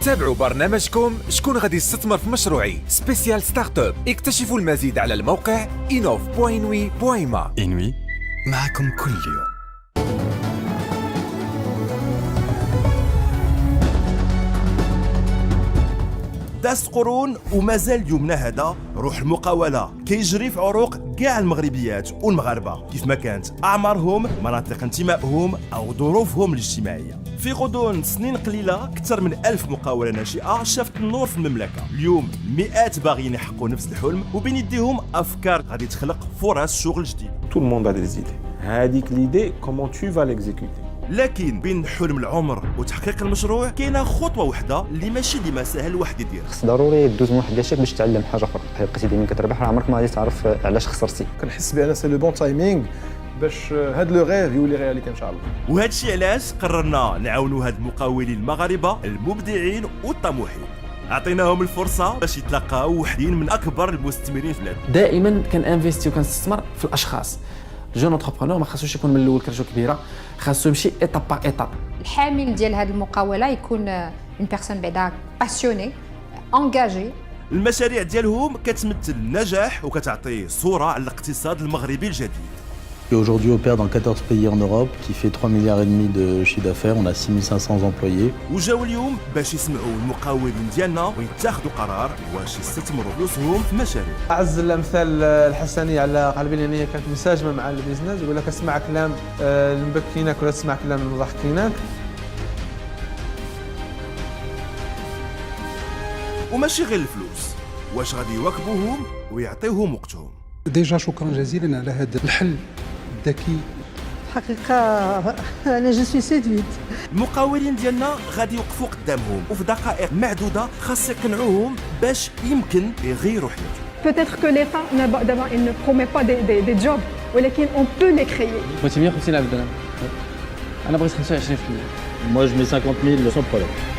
تابعوا برنامجكم شكون غادي يستثمر في مشروعي سبيسيال ستارت اب. اكتشفوا المزيد على الموقع inov.inwi.ma. إنوي معكم كل يوم. داس قرون ومازال يومنا هذا روح المقاولة كيجري في عروق كاع المغربيات والمغاربة كيف ما كانت أعمارهم، مناطق انتمائهم أو ظروفهم الاجتماعية. في غضون سنين قليلة أكثر من 1000 مقاولة ناشئة شافت النور في المملكة. اليوم مئات باغيين يحققوا نفس الحلم وبين يديهم أفكار غادي تخلق فرص شغل جديد. Tout le monde a des idées. هذيك l'idée, comment tu vas l'exécuter. لكن بين حلم العمر وتحقيق المشروع كاينه خطوه واحده اللي ماشي ديما سهل الواحد يديرها. خص ضروري دوز من واحد لاشاك باش تعلم حاجه اخرى. بقيتي ديما كتربح راه عمرك ما غادي تعرف علاش خسرتي. كنحس بان سي لو بون تايمينغ باش هاد لو غيف يولي رياليتي ان شاء الله. وهذا الشيء علاش قررنا نعاونوا هاد المقاولين المغاربه المبدعين والطموحين. اعطيناهم الفرصه باش يتلاقاو وحدين من اكبر المستثمرين في البلاد. دائما كنانفيستي وكنستثمر في الاشخاص. جون انتربرونور ما خاصوش يكون من الاول كرجو كبيره، خاصو يمشي ايطاب باغ ايطاب. الحامل ديال هذه المقاوله يكون اون بيرسون بعدا باسيوني انجاجي. المشاريع ديالهم كتمثل النجاح وكتعطي صوره على الاقتصاد المغربي الجديد. Qui aujourd'hui opère dans 14 pays en Europe, qui fait 3,5 milliards de chiffre d'affaires, on a 6500 employés. وجاو اليوم باش يسمعوا المقاولين ديالنا ويتخذوا قرار واش يستثمروا فلوسهم في مشاريع. أعز الأمثال الحسنية على قلبي لأن هي كانت مساجمة مع البيزنس، يقول لك اسمع كلام المبكينك ولا تسمع كلام المضحكينك. وماشي غير الفلوس، واش غادي يواكبوهم ويعطيوهم وقتهم. ديجا شكرا جزيلا على هذا الحل الذكي. حقيقة أنا جو سوي سيدويت. المقاولين ديالنا غادي يوقفوا قدامهم وفي دقائق معدودة خاص يقنعوهم باش يمكن يغيروا حياتهم. Peut-être que l'État d'abord il ne promet pas des jobs ولكن on peut les créer. بغيتي 150,000 درهم. أنا بغيت 25%. Moi je mets 50 000 sans problème.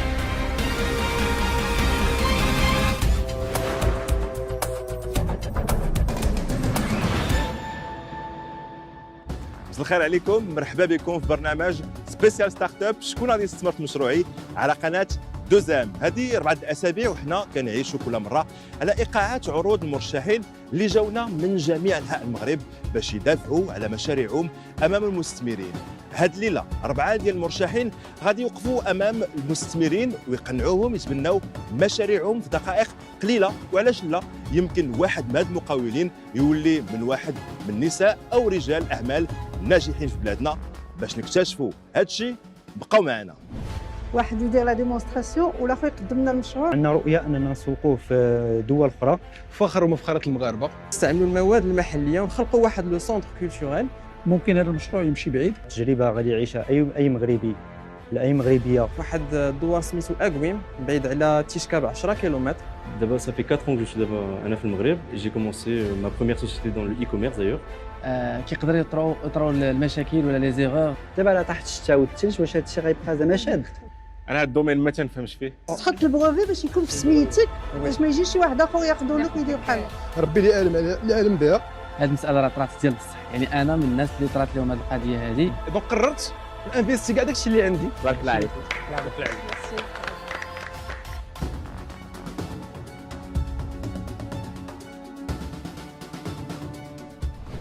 مساء الخير عليكم، مرحبا بكم في برنامج سبيسيال ستارت اب. شكون غادي يستثمر في مشروعي على قناه دوزام. هذه 4 اسابيع وحنا كنعيشوا كل مره على ايقاعات عروض المرشحين اللي جاونا من جميع انحاء المغرب باش يدافعوا على مشاريعهم امام المستثمرين. هاد الليله 4 ديال المرشحين غادي يوقفوا امام المستثمرين ويقنعوهم يتبناو مشاريعهم في دقائق قليله. وعلاش لا، يمكن واحد من هاد المقاولين يولي من واحد من نساء او رجال اعمال ناجحين في بلادنا. باش نكتشفوا هاد الشيء بقاو معنا. واحد يدير لا ديمونستراسيون والاخر يقدم لنا المشروع. عندنا رؤيه اننا نسوقوه في دول اخرى، فخر ومفخره المغاربه. نستعملوا المواد المحليه ونخلقوا واحد لو سونتر كولتوريل. ممكن هذا المشروع يمشي بعيد. تجربه غادي يعيشها اي مغربي لاي مغربيه. واحد الدوار سميتو اكويم بعيد على تيشكا ب 10 كيلومتر. D'abord, ça fait 4 ans que je suis d'abord à Naf el Maghreb. J'ai commencé ma première société dans le e-commerce d'ailleurs. كيقدر يطروا المشاكل ولا لي زيغور. دابا على تحت الشتاء والثلج، واش هذا الشيء غيبقى زعما شاد؟ انا هاد الدومين ما تنفهمش فيه. تحط البروفي باش يكون في سميتك باش ما يجيش شي واحد اخر ياخذوا لك ويدير بحال. ربي اللي عالم بها. هذه المساله راه طرات ديال بصح، يعني انا من الناس اللي طرات لهم هذه القضيه هذه. دونك قررت انفيستي كاع داكشي اللي عندي. بارك الله عليك.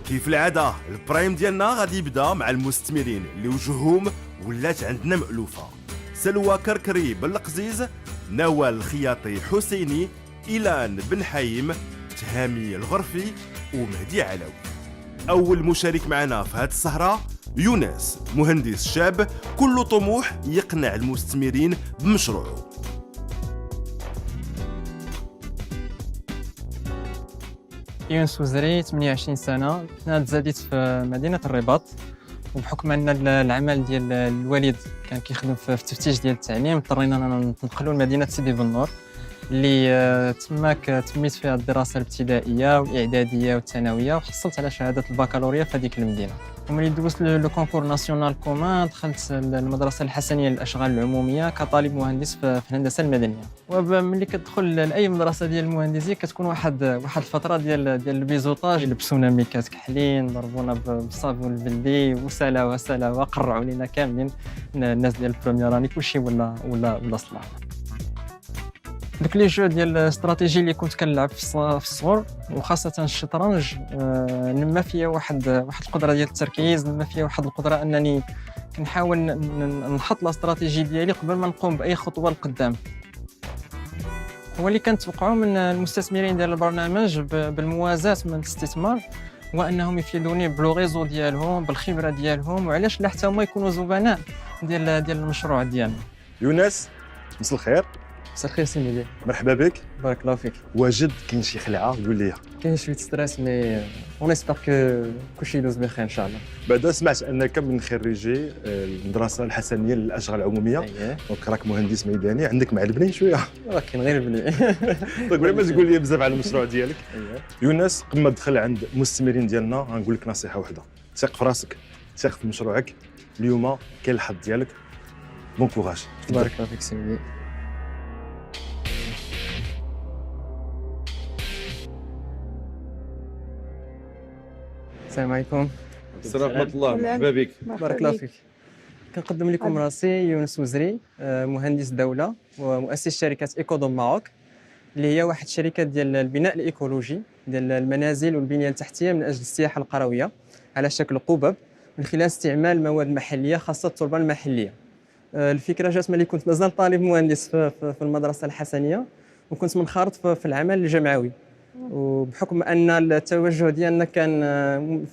كيف العاده البرايم ديالنا غادي يبدا مع المستثمرين اللي وجوههم ولات عندنا مألوفه. سلوى كركري بالقزيز، نوال الخياطي حسيني، إيلان بن حيم، تهامي الغرفي ومهدي علوي. اول مشارك معنا في هذه السهره يونس، مهندس شاب كله طموح يقنع المستثمرين بمشروعه. يونس وزري 28 سنة، أنا تزاديت في مدينة الرباط، وبحكم أن العمل ديال الوالد كان كيخدم في التفتيش ديال التعليم اضطرينا أننا ننتقلوا لمدينة سيدي بن-نور اللي تماك تميت فيها الدراسة الابتدائية والإعدادية والثانوية، وحصلت على شهادة البكالوريا في هذيك المدينة. وملي دوزت لو كونكور ناسيونال كومان دخلت المدرسة الحسنية للأشغال العمومية كطالب مهندس في الهندسة المدنية. وملي كتدخل لأي مدرسة ديال المهندسية كتكون واحد الفترة ديال البيزوطاج، لبسونا ميكات كحلين، ضربونا بالصابون البلدي وسلا قرعوا لينا كاملين الناس ديال البروميير راني كلشي ولا صلاح. دوك لي جو ديال الاستراتيجي اللي كنت كنلعب في الصغر وخاصه الشطرنج نما فيا واحد القدره ديال التركيز، نما فيا واحد القدره انني كنحاول نحط الاستراتيجي ديالي قبل ما نقوم باي خطوه لقدام. هو اللي كنتوقعوا من المستثمرين ديال البرنامج بالموازاه من الاستثمار هو انهم يفيدوني بلو ريزو ديالهم، بالخبره ديالهم، وعلاش لا حتى هما يكونوا زبناء ديال المشروع ديالنا. يونس مساء الخير. مساء الخير سي ميدي. مرحبا بك. بارك الله فيك. واجد كاين شي خلعه قول لي. كاين شويه ستريس مي اون اسبير كو كلشي يدوز بخير ان شاء الله. بعدا سمعت انك من خريجي المدرسه الحسنيه للاشغال العموميه. دونك راك مهندس ميداني، عندك مع البنين شويه. كاين غير البني. دونك بلا ما تقول لي بزاف على المشروع ديالك. يونس قبل ما تدخل عند المستثمرين ديالنا غنقول لك نصيحه واحده، ثق في راسك، ثق في مشروعك. اليوم كاين الحظ ديالك. بون كوراج. بارك الله فيك سي ميدي. السلام عليكم. السلام ورحمة الله، مرحبا بك. بارك الله فيك. كنقدم لكم راسي يونس وزري، مهندس دولة ومؤسس شركة إيكودوم ماروك، اللي هي واحد الشركة ديال البناء الإيكولوجي ديال المنازل والبنية التحتية من أجل السياحة القروية على شكل قبب من خلال استعمال مواد محلية خاصة التربة المحلية. الفكرة جات ملي كنت مازال طالب مهندس في المدرسة الحسنية، وكنت منخرط في العمل الجمعوي، وبحكم ان التوجه ديالنا كان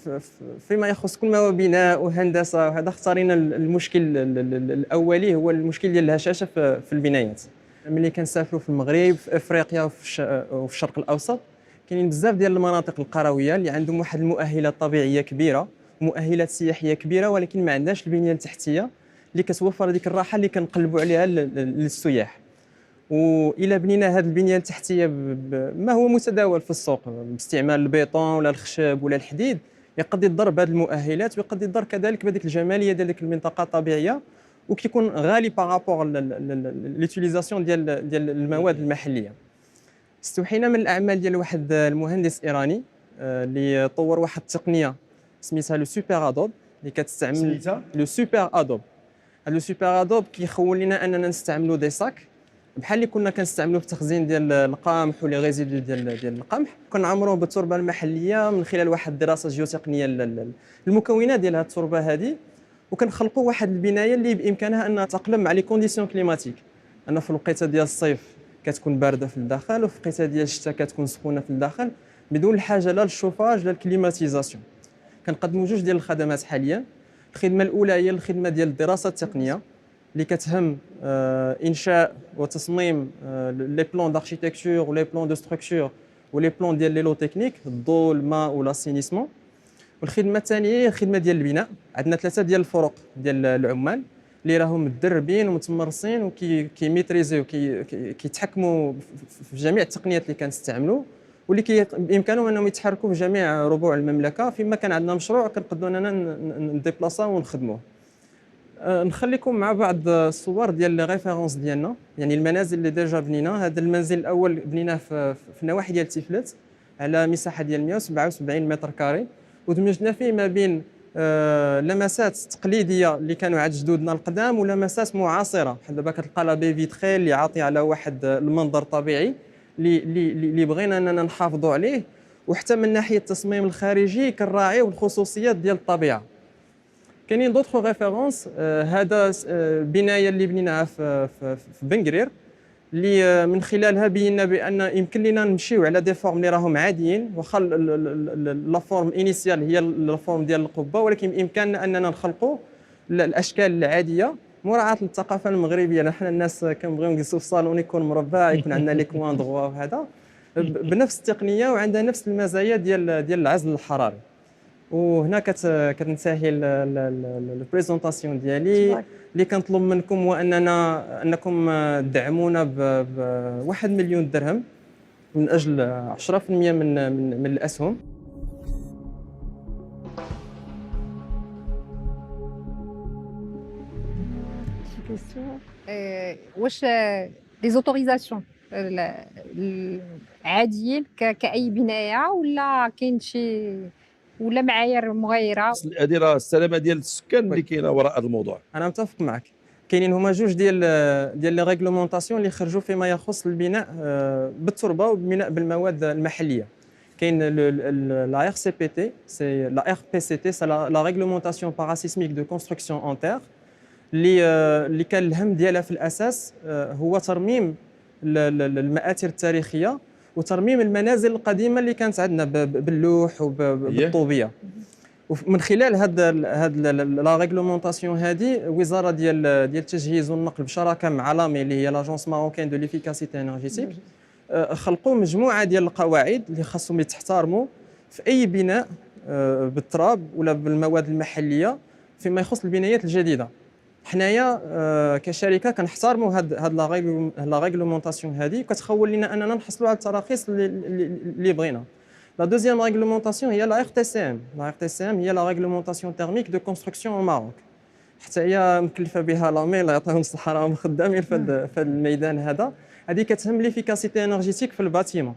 فيما يخص كل ما هو بناء وهندسه وهذا، اختارينا المشكل الاولي هو المشكل ديال الهشاشه في البنايات. ملي كنسافروا في المغرب، في افريقيا وفي الشرق الاوسط، كاينين بزاف ديال المناطق القرويه اللي عندهم واحد المؤهلات طبيعيه كبيره ومؤهلات سياحيه كبيره، ولكن ما عندناش البنيه التحتيه اللي كتوفر ديك الراحه اللي كنقلبوا عليها للسياح. والى بنينا هذه البنيه التحتيه ما هو متداول في السوق باستعمال البيطون ولا الخشب ولا الحديد، يقد يضر بهذه المؤهلات ويقد يضر كذلك بهذيك الجماليه ديال ديك المنطقه الطبيعيه، وكيكون غالي بارابور ليوتيليزاسيون ديال المواد المحليه. استوحينا من الاعمال ديال واحد المهندس ايراني اللي طور واحد التقنيه سميتها لو سوبر ادوب، اللي كتستعمل لو سوبر ادوب. هذا لو سوبر ادوب كيخول لنا اننا نستعملوا دي ساك بحال اللي كنا كنستعملوه في التخزين ديال القمح ولا ريزيدو ديال القمح، كنعمروه بالتربه المحليه من خلال واحد الدراسه جيوتقنيه المكونات ديال هذه التربه هذه، وكنخلقوا واحد البنايه اللي بامكانها ان تتاقلم مع لي كونديسيون كليماتيك، ان في الوقيته ديال الصيف كتكون بارده في الداخل، وفي الوقيته ديال الشتاء كتكون سخونه في الداخل، بدون الحاجه لا للشوفاج لا الكليماتيزاسيون. كنقدموا جوج ديال الخدمات حاليا. الخدمه الاولى هي الخدمه ديال الدراسه التقنيه اللي كتهم انشاء وتصميم لي بلون داركتيكتور ولي بلون دو ستركتور ولي بلون ديال لي لو تكنيك، الضوء الماء والاسينيسمون. والخدمه الثانيه هي الخدمه ديال البناء. عندنا ثلاثه ديال الفرق ديال العمال اللي راهم مدربين ومتمرسين وكيميتريزيو كيتحكموا في جميع التقنيات اللي كنستعملوا، واللي بامكانهم انهم يتحركوا في جميع ربوع المملكه. فيما كان عندنا مشروع كنقدروا اننا نديبلاصاو ونخدموه. نخليكم مع بعض الصور ديال لي ريفيرونس ديالنا، يعني المنازل اللي ديجا بنينا. هذا المنزل الاول بنيناه في النواحي ديال تيفلت على مساحه ديال 177 متر كاري، ودمجنا فيه ما بين لمسات تقليديه اللي كانوا عند جدودنا القدام ولمسات معاصره، بحال دابا كتلقى لا بي فيتريل اللي عاطي على واحد المنظر طبيعي اللي بغينا اننا نحافظوا عليه، وحتى من ناحيه التصميم الخارجي كنراعيو الخصوصيات ديال الطبيعه. كاينين دوطخ ريفيرونس. هذا بنايه اللي بنيناها في بنقرير، اللي من خلالها بينا بان يمكن لنا نمشيو على دي فورم اللي راهم عاديين، واخا لا فورم انيسيال هي لا فورم ديال القبه، ولكن بامكاننا اننا نخلقوا الاشكال العاديه مراعاه للثقافه المغربيه. نحن الناس كنبغيو نجلسوا في الصالون يكون مربع، يكون عندنا لي كوان دغوا وهذا بنفس التقنيه، وعندها نفس المزايا ديال العزل الحراري. وهنا كتنتهي البريزونطاسيون ديالي. اللي كنطلب منكم هو انكم تدعمونا ب 1 مليون درهم من اجل 10% من الاسهم. واش لي زوتوريزاسيون عاديين كاي بنايه، ولا كاين شي ولا معايير مغايره؟ هذه راه السلامه ديال السكان اللي كاينه وراء هذا الموضوع. انا متفق معك. كاينين هما جوج ديال لي ريغلومونطاسيون اللي خرجوا فيما يخص البناء بالتربه والبناء بالمواد المحليه. كاين لا ار سي بي تي سي لا ار بي سي تي سي لا ريغلومونطاسيون باراسيسميك دو كونستركسيون اون تير اللي كان الهم ديالها في الاساس هو ترميم المآثر التاريخيه وترميم المنازل القديمه اللي كانت عندنا باللوح وبالطوبيه. ومن خلال هاد لا ريغلومونطاسيون هذه وزاره ديال التجهيز والنقل بشراكه مع لامي اللي هي لاجونس ماروكين دو ليفيكاسيتي انرجيتيك خلقوا مجموعه ديال القواعد اللي خاصهم يتحترموا في اي بناء بالتراب ولا بالمواد المحليه فيما يخص البنايات الجديده. حنايا كشركه كنحترموا هاد لا ريغلومونطاسيون هذه وكتخول لنا اننا نحصلوا على التراخيص اللي بغينا. La deuxième réglementation هي la RTCM. La RTCM هي la réglementation thermique de construction au Maroc. حتى هي مكلفه بها لامي الله يعطيهم الصحه راهم خدامين في الميدان هذا. هذه كتهم ليفيكاسيتي انرجيتيك في الباتيمون.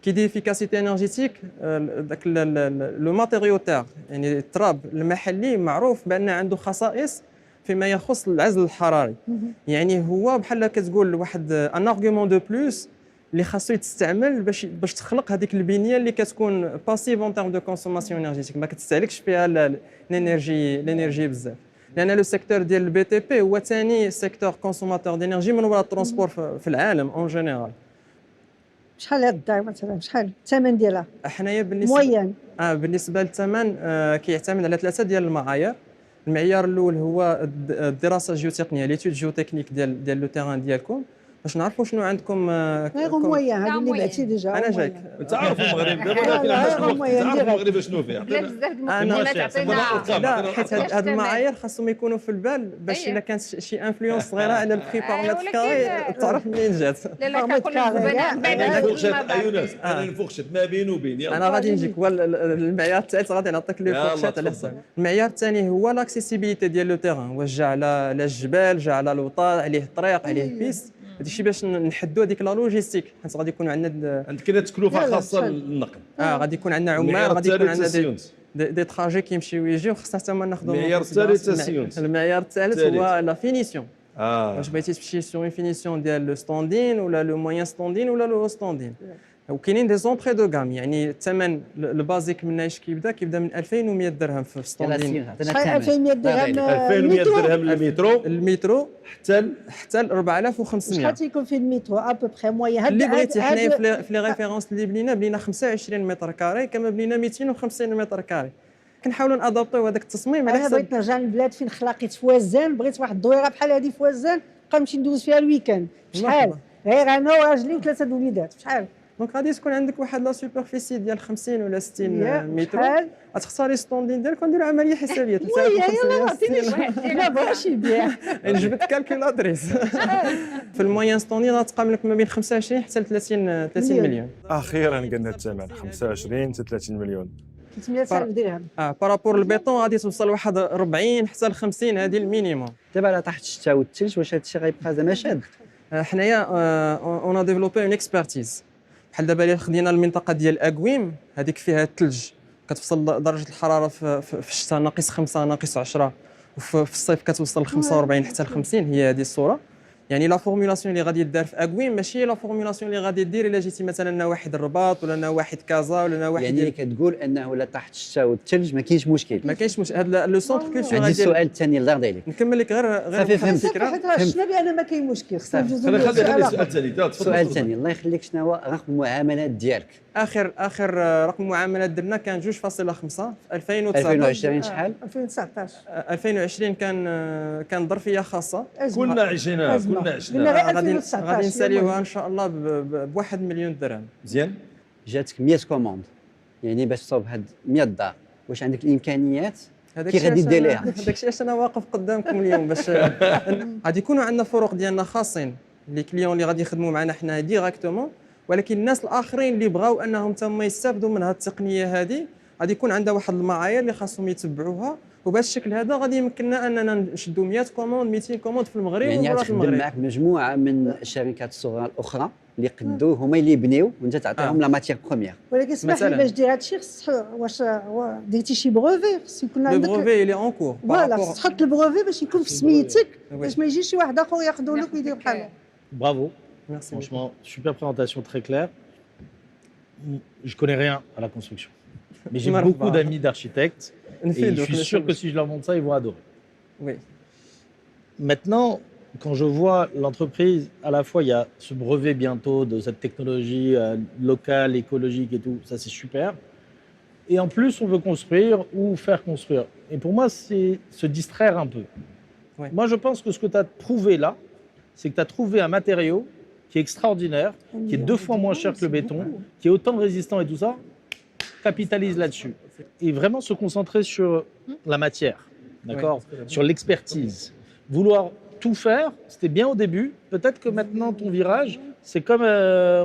كي دي ليفيكاسيتي انرجيتيك داك لو ماتيريو تاع يعني التراب المحلي معروف بان عنده خصائص فيما يخص العزل الحراري. يعني هو بحال كتقول واحد ان ارغيومون دو بلوس اللي خاصو يتستعمل باش تخلق هذيك البنيه اللي كتكون باسيف اون تيرم دو كونسوماسيون انرجيتيك ما كتستهلكش فيها الانرجي بزاف. لان لو سيكتور ديال البي تي بي هو ثاني سيكتور كونسوماتور دينيرجي من وراء الترونسبور في العالم اون جينيرال. شحال هاد الدار مثلا شحال الثمن ديالها؟ حنايا بالنسبه موين بالنسبه للثمن كيعتمد على 3 ديال المعايير. المعيار الاول هو الدراسه الجيوتقنيه ليتود جيوتكنيك ديال لو تيران ديالكم باش نعرفوا شنو عندكم. غير موين هذا اللي بعتي ديجا. انا جايك تعرف المغرب دابا تعرف المغرب شنو فيها. لا حيت هاد المعايير خاصهم يكونوا في البال باش الا كانت شي انفلونس صغيره على البري بارامتر كاري تعرف منين جات. لا كنقول يونس انا الفوخشت ما بين وبين. انا غادي نجيك هو المعيار الثالث غادي نعطيك لي فوخشات على حساب. المعيار الثاني هو لاكسيسيبيليتي ديال لو تيران واش جا على الجبال جا على الوطار عليه طريق عليه بيست. هذا الشيء باش نحدوا هذيك لا لوجيستيك حيت غادي يكون عندنا كذا تكلفه خاصه للنقل. غادي يكون عندنا عمال غادي يكون عندنا دي تراجي كيمشيو ويجيو خصنا حتى هما ناخذوا المعيار الثالث. المعيار الثالث هو لا فينيسيون. واش بغيتي تمشي سور اون فينيسيون ديال لو ستاندين ولا لو موين ستاندين ولا لو ستاندين. وكاينين دي زونبري دو غام يعني الثمن البازيك من ايش كيبدا من 2100 درهم في ستاندين. شحال 2100 درهم؟ 2100 درهم المترو حتى ل 4500. شحال تيكون في المترو ابوبخي موين؟ اللي بغيتي حنايا في لي ريفيرونس اللي بنينا 25 متر كاري كما بنينا 250 متر كاري. كنحاولوا نادابطيو هذاك التصميم على حسب. حسب. بغيت نرجع للبلاد فين خلاقيت في وزان بغيت واحد الدويره بحال هذه في وزان نبقى نمشي ندوز فيها الويكاند شحال؟ غير انا وراجلي وثلاثه الوليدات شحال؟ دونك غادي تكون عندك واحد لا سوبرفيسي ديال 50 ولا 60 متر غتختاري ستوندين ديالك ونديروا عمليه حسابيه 3560. لا بغاش يبيع جبت كالكولاتريس. في الموين ستوندين غتقام لك ما بين 25 حتى ل 30 مليون. اخيرا قلنا الثمن 25 حتى 30 مليون. 300,000 درهم. بارابور البيطون غادي توصل واحد 40 حتى ل 50 هذه المينيموم. دابا على تحت الشتاء والثلج واش هذا الشيء غيبقى زعما شاد؟ حنايا اون ديفلوبي اون اكسبرتيز. بحال دابا اللي خدينا المنطقه ديال اكويم هذيك فيها الثلج كتوصل درجه الحراره في الشتاء ناقص 5 ناقص 10 وفي الصيف كتوصل ل 45 حتى ل 50. هي هذه الصوره. يعني لا فورمولاسيون اللي غادي يدار في اكويم ماشي لا فورمولاسيون اللي غادي دير الا جيتي مثلا نواحي الرباط ولا نواحي كازا ولا نواحي يعني كتقول انه لا تحت الشتاء والثلج ما كاينش مشكل. ما كاينش مشكل. هذا لو سونتر كولتورال. عندي السؤال الثاني الله يرضي عليك. نكمل لك غير الفكره. شفنا بان ما كاين مشكل خصنا ندوزو خلي السؤال الثاني. السؤال الثاني الله يخليك شنو هو رقم المعاملات ديالك؟ اخر رقم معاملات درنا كان 2.5 في 2019. 2020 شحال؟ 2019. 2020 كان ظرفيه خاصه. كنا عشناها غادي نساليوها ان شاء الله ب 1 مليون درهم. مزيان. جاتك 100 كوموند يعني باش تصوب هاد 100 دار واش عندك الامكانيات كي غادي دير ليها؟ هذاك الشيء علاش انا واقف قدامكم اليوم باش غادي يكونوا عندنا فروق ديالنا خاصين لي كليون اللي غادي يخدموا معنا حنا ديريكتومون. ولكن الناس الاخرين اللي بغاو انهم تما يستافدوا من هذه التقنيه هذه غادي يكون عندها واحد المعايير اللي خاصهم يتبعوها. وبهذا الشكل هذا غادي يمكننا اننا نشدوا 100 كوموند 200 كوموند في المغرب. يعني غتخدم معك مجموعه من الشركات الصغرى الاخرى اللي يقدوا هما اللي يبنيو وانت تعطيهم لا ماتيير بروميير. ولكن اسمح لي باش دير هادشي خص واش درتي شي بروفي خص يكون عندك لو بروفي اللي اون كور فوالا خص تحط البروفي باش يكون في سميتك باش ما يجيش شي واحد اخر ياخذوا لك ويدير بحال. Bravo. Merci. Franchement, super présentation très claire. Je connais rien à la construction. Mais j'ai beaucoup d'amis d'architectes et je suis sûr que si je leur montre ça, ils vont adorer. Oui. Maintenant, quand je vois l'entreprise, à la fois il y a ce brevet bientôt de cette technologie locale, écologique et tout, ça c'est super. Et en plus, on veut construire ou faire construire. Et pour moi, c'est se distraire un peu. Ouais. Moi, je pense que ce que tu as trouvé là, c'est que tu as trouvé un matériau qui est extraordinaire, qui est 2 fois moins cher que le béton, qui est autant résistant et tout ça. Capitalise là-dessus. Et vraiment se concentrer sur la matière, d'accord, sur l'expertise. Vouloir tout faire, c'était bien au début. Peut-être que maintenant, ton virage, c'est comme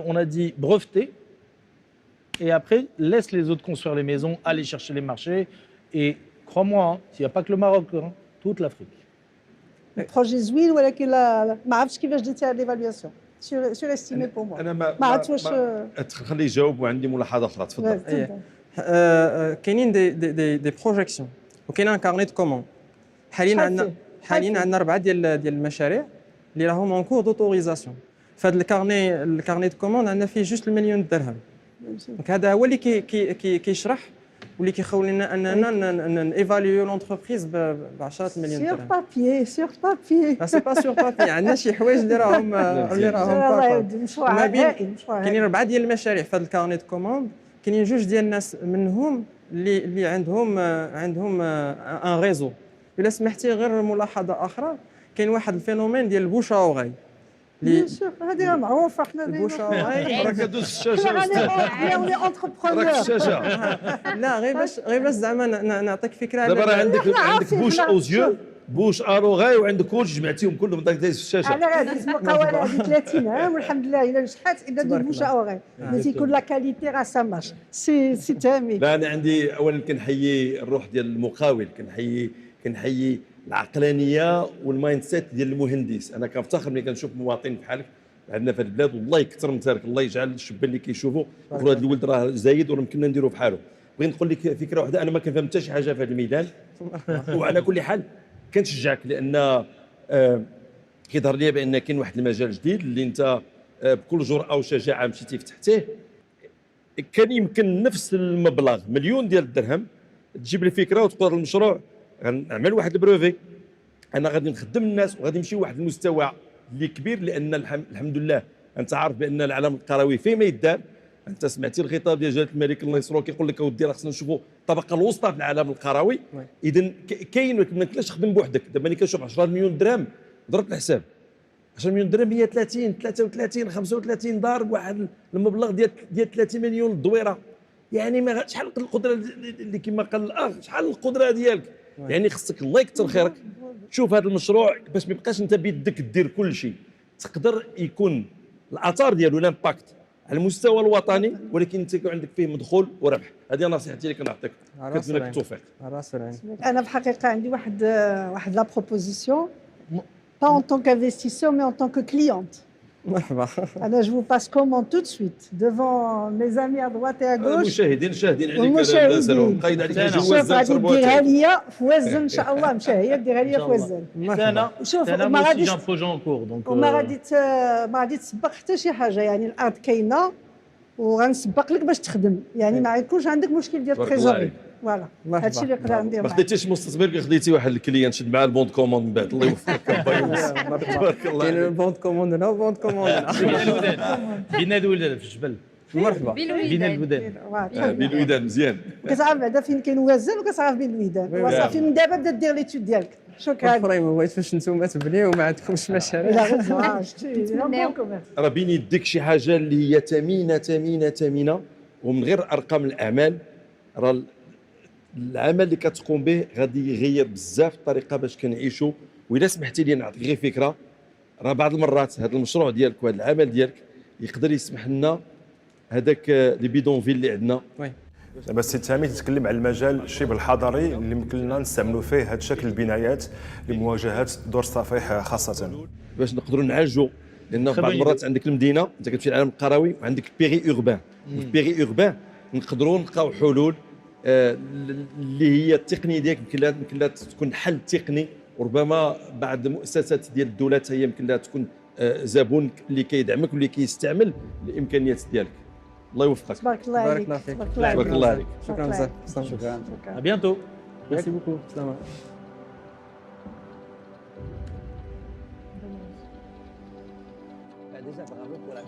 on a dit, breveter. Et après, laisse les autres construire les maisons, aller chercher les marchés. Et crois-moi, hein, il n'y a pas que le Maroc, hein, toute l'Afrique. البروجي زوين ولكن ما عرفتش كيفاش درتي هاد ليفالياسيون سور استيمي بور موا. انا ما عرفت واش خليه يجاوب وعندي ملاحظه اخرى تفضل. كاينين دي بروجيكسيون وكاين ان كارني دو كوموند. حاليا عندنا 4 ديال المشاريع اللي راهم اون كور دوتوريزاسيون. فهاد الكارني دو كوموند عندنا فيه جوست المليون درهم. دونك هذا هو اللي كيشرح واللي كيخولنا اننا نيفاليو لونتربريز ب 10 مليون درهم. سور بابي سي با سور بابي عندنا شي حوايج اللي راهم مشروع هائل. كاينين 4 ديال المشاريع في هذا الكارني دو كوموند. كاينين 2 ديال الناس منهم اللي عندهم ان ريزو. الا سمحتي غير ملاحظه اخرى كاين واحد الفينومين ديال البوش اوغي بيان سور هذه معروفه حنا البوش اوغي راك دوز الشاشه حنا ولي اونتربرونور. راك الشاشه لا غير باش زعما نعطيك فكره. دابا راه عندك بوش اوزيو بوش اروغاي وعندك كلشي جمعتيهم كلهم داك دايز في الشاشه. على هذه المقاوله هذه 30 عام والحمد لله الا نجحت الا دير بوش اوغاي ملي تيكون لا كاليتي راه سا مارش سي تامي. لا انا عندي اولا كنحيي الروح ديال المقاول، كنحيي العقلانيه والمايند سيت ديال المهندس. انا كنفتخر ملي كنشوف مواطن بحالك عندنا في البلاد، والله يكثر من تارك، الله يجعل الشبان اللي كيشوفوا يقولوا هذا الولد راه زايد ولا يمكننا نديروا بحاله. بغيت نقول لك فكره واحده، انا ما كنفهم حتى شي حاجه في هذا الميدان وعلى كل حال كنشجعك لان كيظهر لي بان كاين واحد المجال جديد اللي انت بكل جرأه وشجاعه مشيتي فتحتيه. كان يمكن نفس المبلغ مليون ديال الدرهم تجيب لي فكره وتقول المشروع غنعمل واحد البروفي، انا غادي نخدم الناس وغادي نمشي لواحد المستوى اللي كبير، لان الحمد لله انت عارف بان العالم القروي فيما يدار. انت سمعتي الخطاب ديال جلاله الملك الله يسرو كيقول لك اودي راه خصنا نشوفوا الطبقه الوسطى في العالم القروي. اذا كاين ما يمكنلكش تخدم بوحدك. دابا ملي كنشوف 10 مليون درهم ضرب الحساب، 10 مليون درهم هي 30 33 35 ضارب واحد المبلغ ديال 30 مليون الدويره. يعني ما شحال القدره اللي كما قال الاخ، شحال القدره ديالك. يعني خصك الله يكثر خيرك تشوف هذا المشروع باش ما يبقاش انت بيدك دير كل شيء، تقدر يكون الاثار ديالو لامباكت على المستوى الوطني، ولكن انت يكون عندك فيه مدخول وربح. هذه نصيحتي لك نعطيك، كنتمنى لك التوفيق. انا في الحقيقه عندي واحد لا بروبوزيسيون با en tant qu'investisseur mais en tant que cliente. Alors je vous passe commande tout de suite devant mes amis à droite et à gauche. المشاهدين شاهدين عليك، قايد عليك جواز غادي ديرها ليا في وزن ان شاء الله، مشاهيه ديرها ليا في وزن. شوف ما غاديش وما غادي تسبق حتى شي حاجه، يعني الارض كاينه وغنسبق لك باش تخدم، يعني ما يكونش عندك مشكل ديال التريزوري. فوالا هادشي اللي نقدر ندير. ما خديتيش مستثمر، خديتي واحد الكليان شد معاه البوند كوموند من بعد. الله يوفقك تبارك الله. كاين البوند كوموند هنا وبوند كوموند هنا. بين الودان في الجبل. مرحبا بين الودان. بين الودان مزيان. كتعرف بعدا فين كاين وزن وكتعرف بين الودان. وصافي من دابا بدا دير ليتود ديالك. شكرا. اخرين ما بغيتش باش نتوما تبنيو وما عندكمش مشاريع. راه بين يديك شي حاجه اللي هي ثمينه ومن غير ارقام الاعمال. راه العمل اللي كتقوم به غادي يغير بزاف الطريقه باش كنعيشوا. واذا سمحتي لي نعطيك غير فكره، راه بعض المرات هذا المشروع ديالك وهذا العمل ديالك يقدر يسمح لنا هذاك لي بيدونفيل اللي عندنا. دابا السي تامي تتكلم على المجال شبه الحضري اللي يمكن لنا نستعملوا فيه هذا شكل البنايات لمواجهه دور الصفيح خاصه، باش نقدروا نعالجوا لان بعض المرات عندك المدينه انت كتمشي للعالم القروي وعندك بيري اوربان. البيري اوربان نقدروا نلقاو حلول اللي هي التقنيه ديالك يمكن لها تكون حل تقني، وربما بعض المؤسسات ديال الدوله حتى هي يمكن لها تكون زبون اللي كيدعمك واللي كيستعمل الامكانيات ديالك. الله يوفقك. تبارك الله عليك. تبارك الله عليك. شكرا بزاف. شكرا. À bientôt. Merci beaucoup. سلام. Déjà, bravo pour la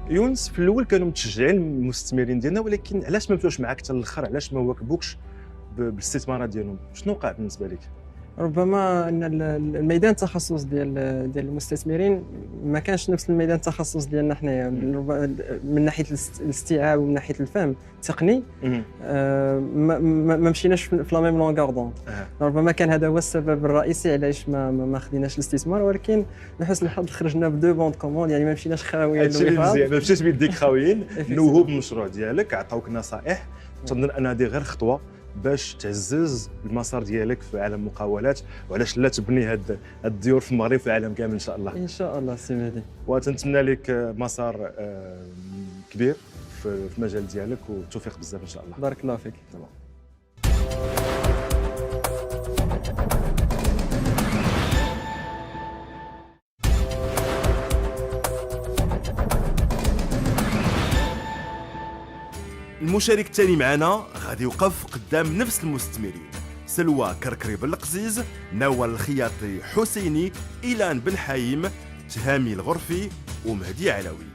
يونس في الاول كانوا متشجعين المستثمرين ديالنا، ولكن علاش ما مشاوش معاك حتى الاخر؟ علاش ما واكبوكش بالاستثمارات ديالهم؟ شنو وقع بالنسبه لك؟ ربما ان الميدان التخصص ديال المستثمرين ما كانش نفس الميدان التخصص ديالنا حنايا، من ناحيه الاستيعاب ومن ناحيه الفهم التقني. ما مشيناش في لا ميم لونغور دون. ربما كان هذا هو السبب الرئيسي علاش ما خديناش الاستثمار، ولكن بحسن الحظ خرجنا بدو بوند كوموند، يعني ما مشيناش خاويين. هادشي مزيان، ما مشيتش بيديك خاويين. نوهوا بالمشروع ديالك، عطاوك نصائح، تنظن ان هذه غير خطوه باش تعزز المسار ديالك في عالم المقاولات، وعلاش لا تبني هاد الديور في المغرب في العالم كامل ان شاء الله. ان شاء الله سي مهدي. وتنتمنى لك مسار كبير في المجال ديالك والتوفيق بزاف ان شاء الله. بارك الله فيك. المشارك الثاني معنا غادي يوقف قدام نفس المستثمرين: سلوى كركري بالقزيز، نوال الخياطي حسيني، إيلان بن حايم، تهامي الغرفي ومهدي علوي.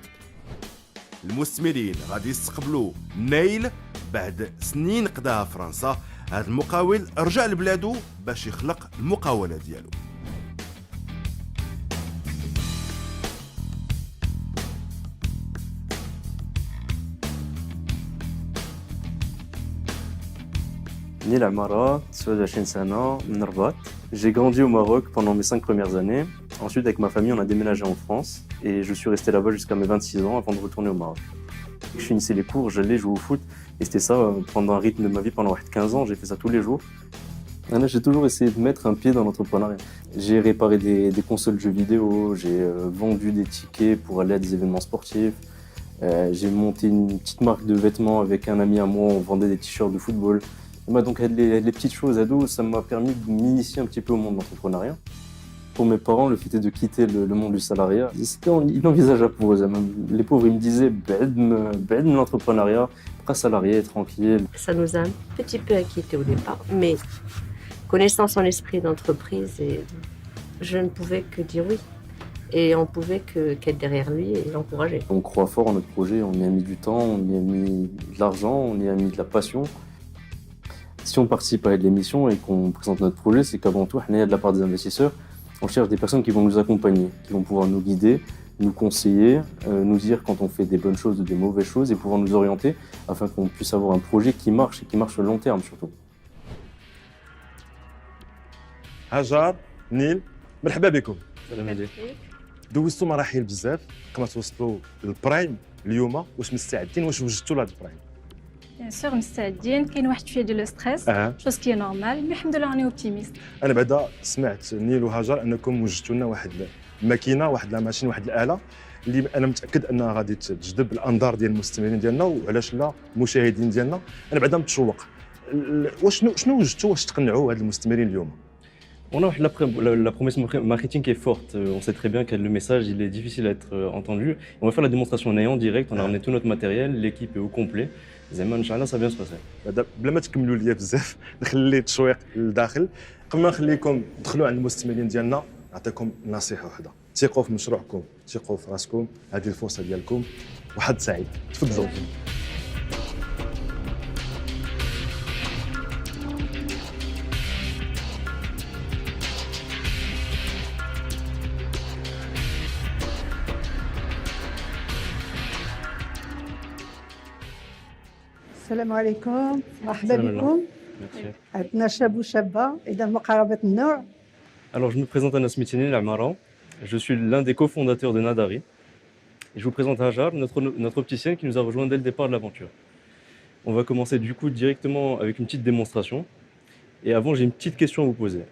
المستثمرين غادي يستقبلوا نايل بعد سنين قضاها فرنسا. هذا المقاول رجع لبلادو باش يخلق المقاولة ديالو. Né l'Amara, 29 سنة, من Rabat. J'ai grandi au Maroc pendant mes 5 premières années. Ensuite, avec ma famille, on a déménagé en France et je suis resté là-bas jusqu'à mes 26 ans avant de retourner au Maroc. Je finissais les cours, j'allais jouer au foot et c'était ça pendant un rythme de ma vie pendant 15 ans, j'ai fait ça tous les jours. Et là, j'ai toujours essayé de mettre un pied dans l'entrepreneuriat. J'ai réparé des consoles de jeux vidéo, j'ai vendu des tickets pour aller à des événements sportifs. J'ai monté une petite marque de vêtements avec un ami à moi, on vendait des t-shirts de football. Donc les petites choses à dos, ça m'a permis de m'initier un petit peu au monde de l'entrepreneuriat. Pour mes parents, le fait de quitter le monde du salariat, c'était inenvisageable pour eux. Même les pauvres, ils me disaient de l'entrepreneuriat, pas salarié, tranquille. Ça nous a un petit peu inquiétés au départ, mais connaissant son esprit d'entreprise, je ne pouvais que dire oui. Et on pouvait qu'être derrière lui et l'encourager. On croit fort en notre projet, on y a mis du temps, on y a mis de l'argent, on y a mis de la passion. Si on participe à l'émission et qu'on présente notre projet, c'est qu'avant tout, de la part des investisseurs, on cherche des personnes qui vont nous accompagner, qui vont pouvoir nous guider, nous conseiller, nous dire quand on fait des bonnes choses ou des mauvaises choses et pouvoir nous orienter afin qu'on puisse avoir un projet qui marche et qui marche sur le long terme surtout. هاجر، نيل، مرحبا بكم. سلام عليك. دوزتوا مراحل بزاف كما توصلوا للبرايم اليوم، واش مستعدين؟ واش وجدتوا لهذا البرايم؟ بيان سور مستعدين، كاين واحد شويه ديال ستريس، شوز كي نورمال، مي الحمد لله راني اوبتيميست. انا بعدا سمعت نيل وهاجر انكم وجدتوا لنا واحد الماكينه، واحد لا ماشين، واحد الاله اللي انا متاكد انها غادي تجذب الانظار ديال المستثمرين ديالنا وعلاش لا المشاهدين ديالنا. انا بعدا متشوق، شنو وجدتوا واش تقنعوا هاد المستثمرين اليوم؟ On a la promesse marketing qui est forte. On sait très bien que le message il est difficile à être entendu. On va faire la démonstration en direct. On a ramené tout notre matériel. L'équipe est au complet. زعما ان شاء الله ça va bien se passer. بلا ما تكملوا ليا بزاف نخلي التشويق للداخل. قبل ما نخليكم تدخلوا عند المستثمرين ديالنا نعطيكم نصيحه واحده: ثقوا في مشروعكم، ثقوا في راسكم، هذه الفرصه ديالكم، وحد سعيد. تفضلوا. السلام عليكم، مرحبا بكم. عندنا شاب وشابه، اذا مقاربه النوع. Alors je me présente Anas Mitini Lamara. Je suis l'un des cofondateurs de Nadari. Et je vous présente Hajar, notre opticienne qui nous a rejoint dès le départ de l'aventure. On va commencer du coup directement avec une petite démonstration. Et avant, j'ai une petite question à vous poser.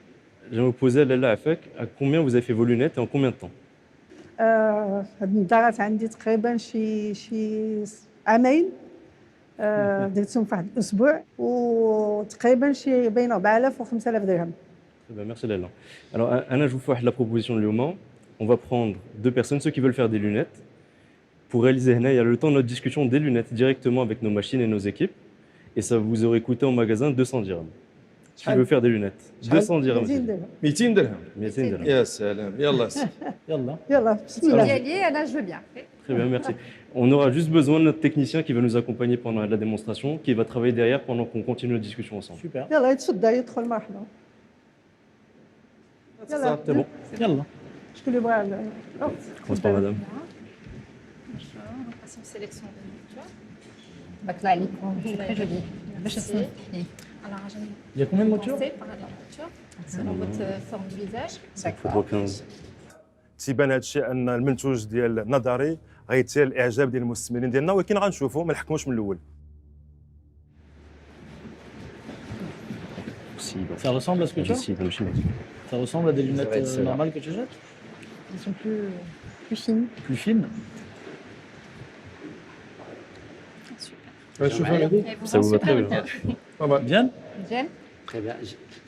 J'aimerais vous poser à Lalla Afek, à combien vous avez fait vos lunettes et en combien de temps? هاد النظارات عندي تقريبا شي عامين درتهم في واحد الاسبوع وتقريبا شي بين 4000 و 5000 درهم. Merci Lalla. Alors Anna, je vous fais la proposition de Léoman. On va prendre 2 personnes, ceux qui veulent faire des lunettes. Pour réaliser il y a le temps de notre discussion des lunettes directement avec nos machines et nos équipes. Et ça vous aurait coûté en magasin 200 dirhams. Qui veut faire des lunettes 200 dirhams. 200 درهم. 200 dirhams. يا سلام يلا يلا يلا بسم الله. Anna, je veux bien. Très bien, merci. On aura juste besoin de notre technicien qui va nous accompagner pendant la démonstration, qui va travailler derrière pendant qu'on continue notre discussion ensemble. Super. يلا يتفضل يدخل مرحبا. يلا C'est bon. يلا. شكون اللي بغى Commence par madame. On va passer une sélection de nourriture. بطلع عليكم très joli. باش تسمحي. Alors, Il y a combien de montures? par la monture, selon votre forme du visage. Photo 15. تيبان هذا الشيء ان المنتوج ديال نظري غيثير الاعجاب ديال المستثمرين ديالنا ولكن غنشوفوا ما نحكموش من الاول. Ça ressemble à ce que tu as? Ça ressemble à des lunettes normales que tu jettes? Ils sont plus fines. Plus fines? Ça vous va très bien. Bien? Bien. Très bien.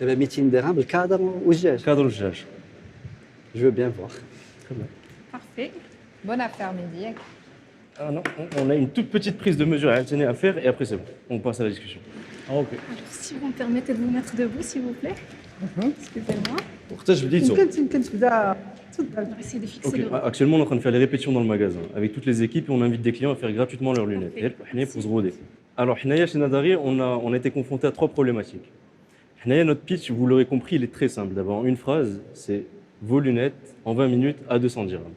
دابا 200 درهم بالكادر والجاج. Cadre والجاج. Je veux bien voir. Très bien. Parfait. Bonne affaire, Mehdi. Ah non, on a une toute petite prise de mesure à faire et après c'est bon. On passe à la discussion. Ah, ok. Alors, si vous me permettez de vous mettre debout, s'il vous plaît. Excusez-moi. وقتاش بديتو؟ يمكن تبدا تفضل. On va essayer de fixer Ok, le actuellement on est en train de faire les répétitions dans le magasin avec toutes les équipes et on invite des clients à faire gratuitement leurs lunettes. Et pour se roder. Alors, Hinaya, chez Nadari, on a été confronté à 3 problématiques. Hinaya, notre pitch, vous l'aurez compris, il est très simple. D'abord, une phrase, c'est vos lunettes en 20 minutes à 200 dirhams.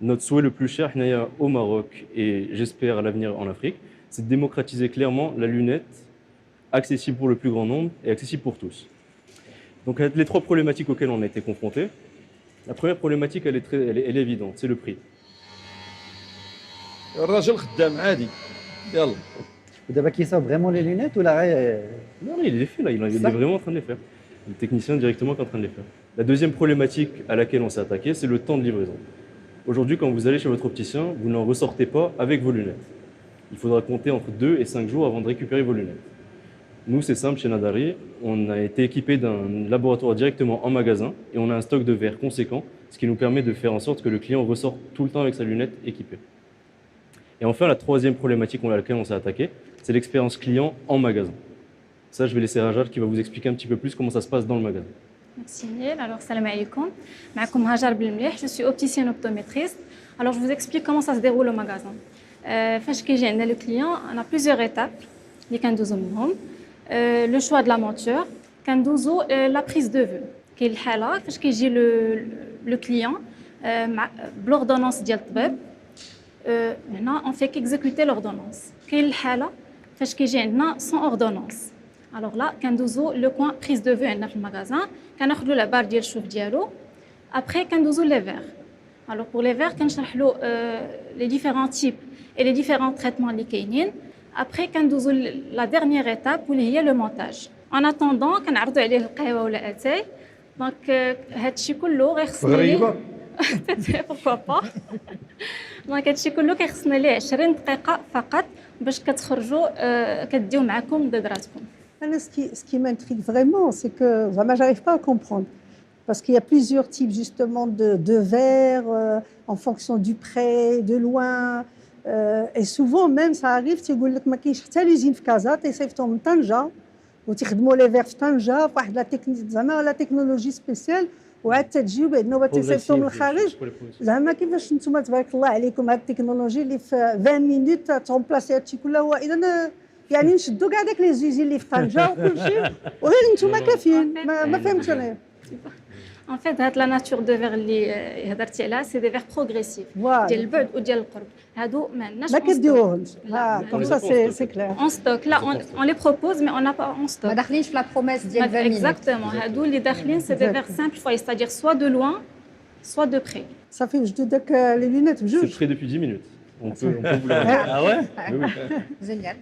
Notre souhait le plus cher, Hinaya, au Maroc et j'espère à l'avenir en Afrique, c'est de démocratiser clairement la lunette accessible pour le plus grand nombre et accessible pour tous. Donc, les 3 problématiques auxquelles on a été confrontés. La première problématique, elle est évidente, c'est le prix. الراجل خدام عادي يلا. ودابا كيصاوب فريمون لي لونيت ولا غير Non, il les fait là, il est vraiment en train de les faire. Le technicien directement qui est en train de les faire. La deuxième problématique à laquelle on s'est attaqué, c'est le temps de livraison. Aujourd'hui, quand vous allez chez votre opticien, vous n'en ressortez pas avec vos lunettes. Il faudra compter entre 2 et 5 jours avant de récupérer vos lunettes. Nous, c'est simple, chez Nadari, on a été équipé d'un laboratoire directement en magasin et on a un stock de verres conséquent, ce qui nous permet de faire en sorte que le client ressorte tout le temps avec sa lunette équipée. Et enfin, la troisième problématique à laquelle on s'est attaqué, c'est l'expérience client en magasin. Ça, je vais laisser Hajar qui va vous expliquer un petit peu plus comment ça se passe dans le magasin. Merci Niel. Alors, salam alaikum. معكم هاجر بالمليح. Je suis opticienne optométriste. Alors, je vous explique comment ça se déroule au magasin. فاش كيجي عندنا le client, on a plusieurs étapes اللي كندوزو منهم. Le choix de la monture, كندوزو la prise de vue. كاين الحالة فاش كيجي le client بلوردونونس ديال الطبيب. هنا on fait qu'exécuter l'ordonnance. كاين الحالة فاش كيجي عندنا sans ordonnance. Alors là, كندوزو le coin prise de vue عندنا في المغازان، كناخذوا la barre ديال الشوف ديالو. Après كندوزو les verres. Alors pour les verres كنشرح له les différents types et les différents traitements اللي كاينين. Après كندوزو la dernière étape واللي هي le montage. En attendant كنعرضوا عليه القهوة ولا اتاي. Donc هادشي كله غيخصنا غريبة. pourquoi pas. دونك هادشي كله كيخصنا ليه 20 دقيقة فقط باش كتخرجوا كديو معكم ضدراتكم. Ce qui m'intrigue vraiment, c'est que vraiment, j'arrive pas à comprendre. Parce qu'il y a plusieurs types justement de verres en fonction du près, de loin. Et souvent même, ça arrive, تيقول لك ما كاينش حتى ليزين في كازا تيصيفطهم من طنجة وتيخدموا لي فير في طنجة بواحد لا تكنيك زعما لا تكنولوجي سبيسيال وعاد تجيو بعد نوبه تيصيفطهم من الخارج. زعما كيفاش نتوما تبارك الله عليكم هاد التكنولوجي اللي في 20 مينوت ترومبلاسي هادشي كله. هو اذا يعني نشدوا كاع داك لي زوزين اللي في طنجة وكلشي وغير نتوما كافيين. ما فهمتش انا. En fait, la nature de verre اللي هضرتي عليها c'est des verres progressifs. ديال البعد وديال القرب. هادو ما عندناش. ما كديروهمش. كوم سا سي كلير. En stock. Là, on les propose mais on n'a pas en stock. ما داخلينش في لا بروميس ديال 20 minutes. Exactement. هادو اللي داخلين c'est des verres simples, c'est-à-dire soit de loin, soit de près. Ça fait جدودك les lunettes C'est بجوج. prêt depuis 10 minutes. On peut vous les ramener. Ah ouais Oui, oui. Génial.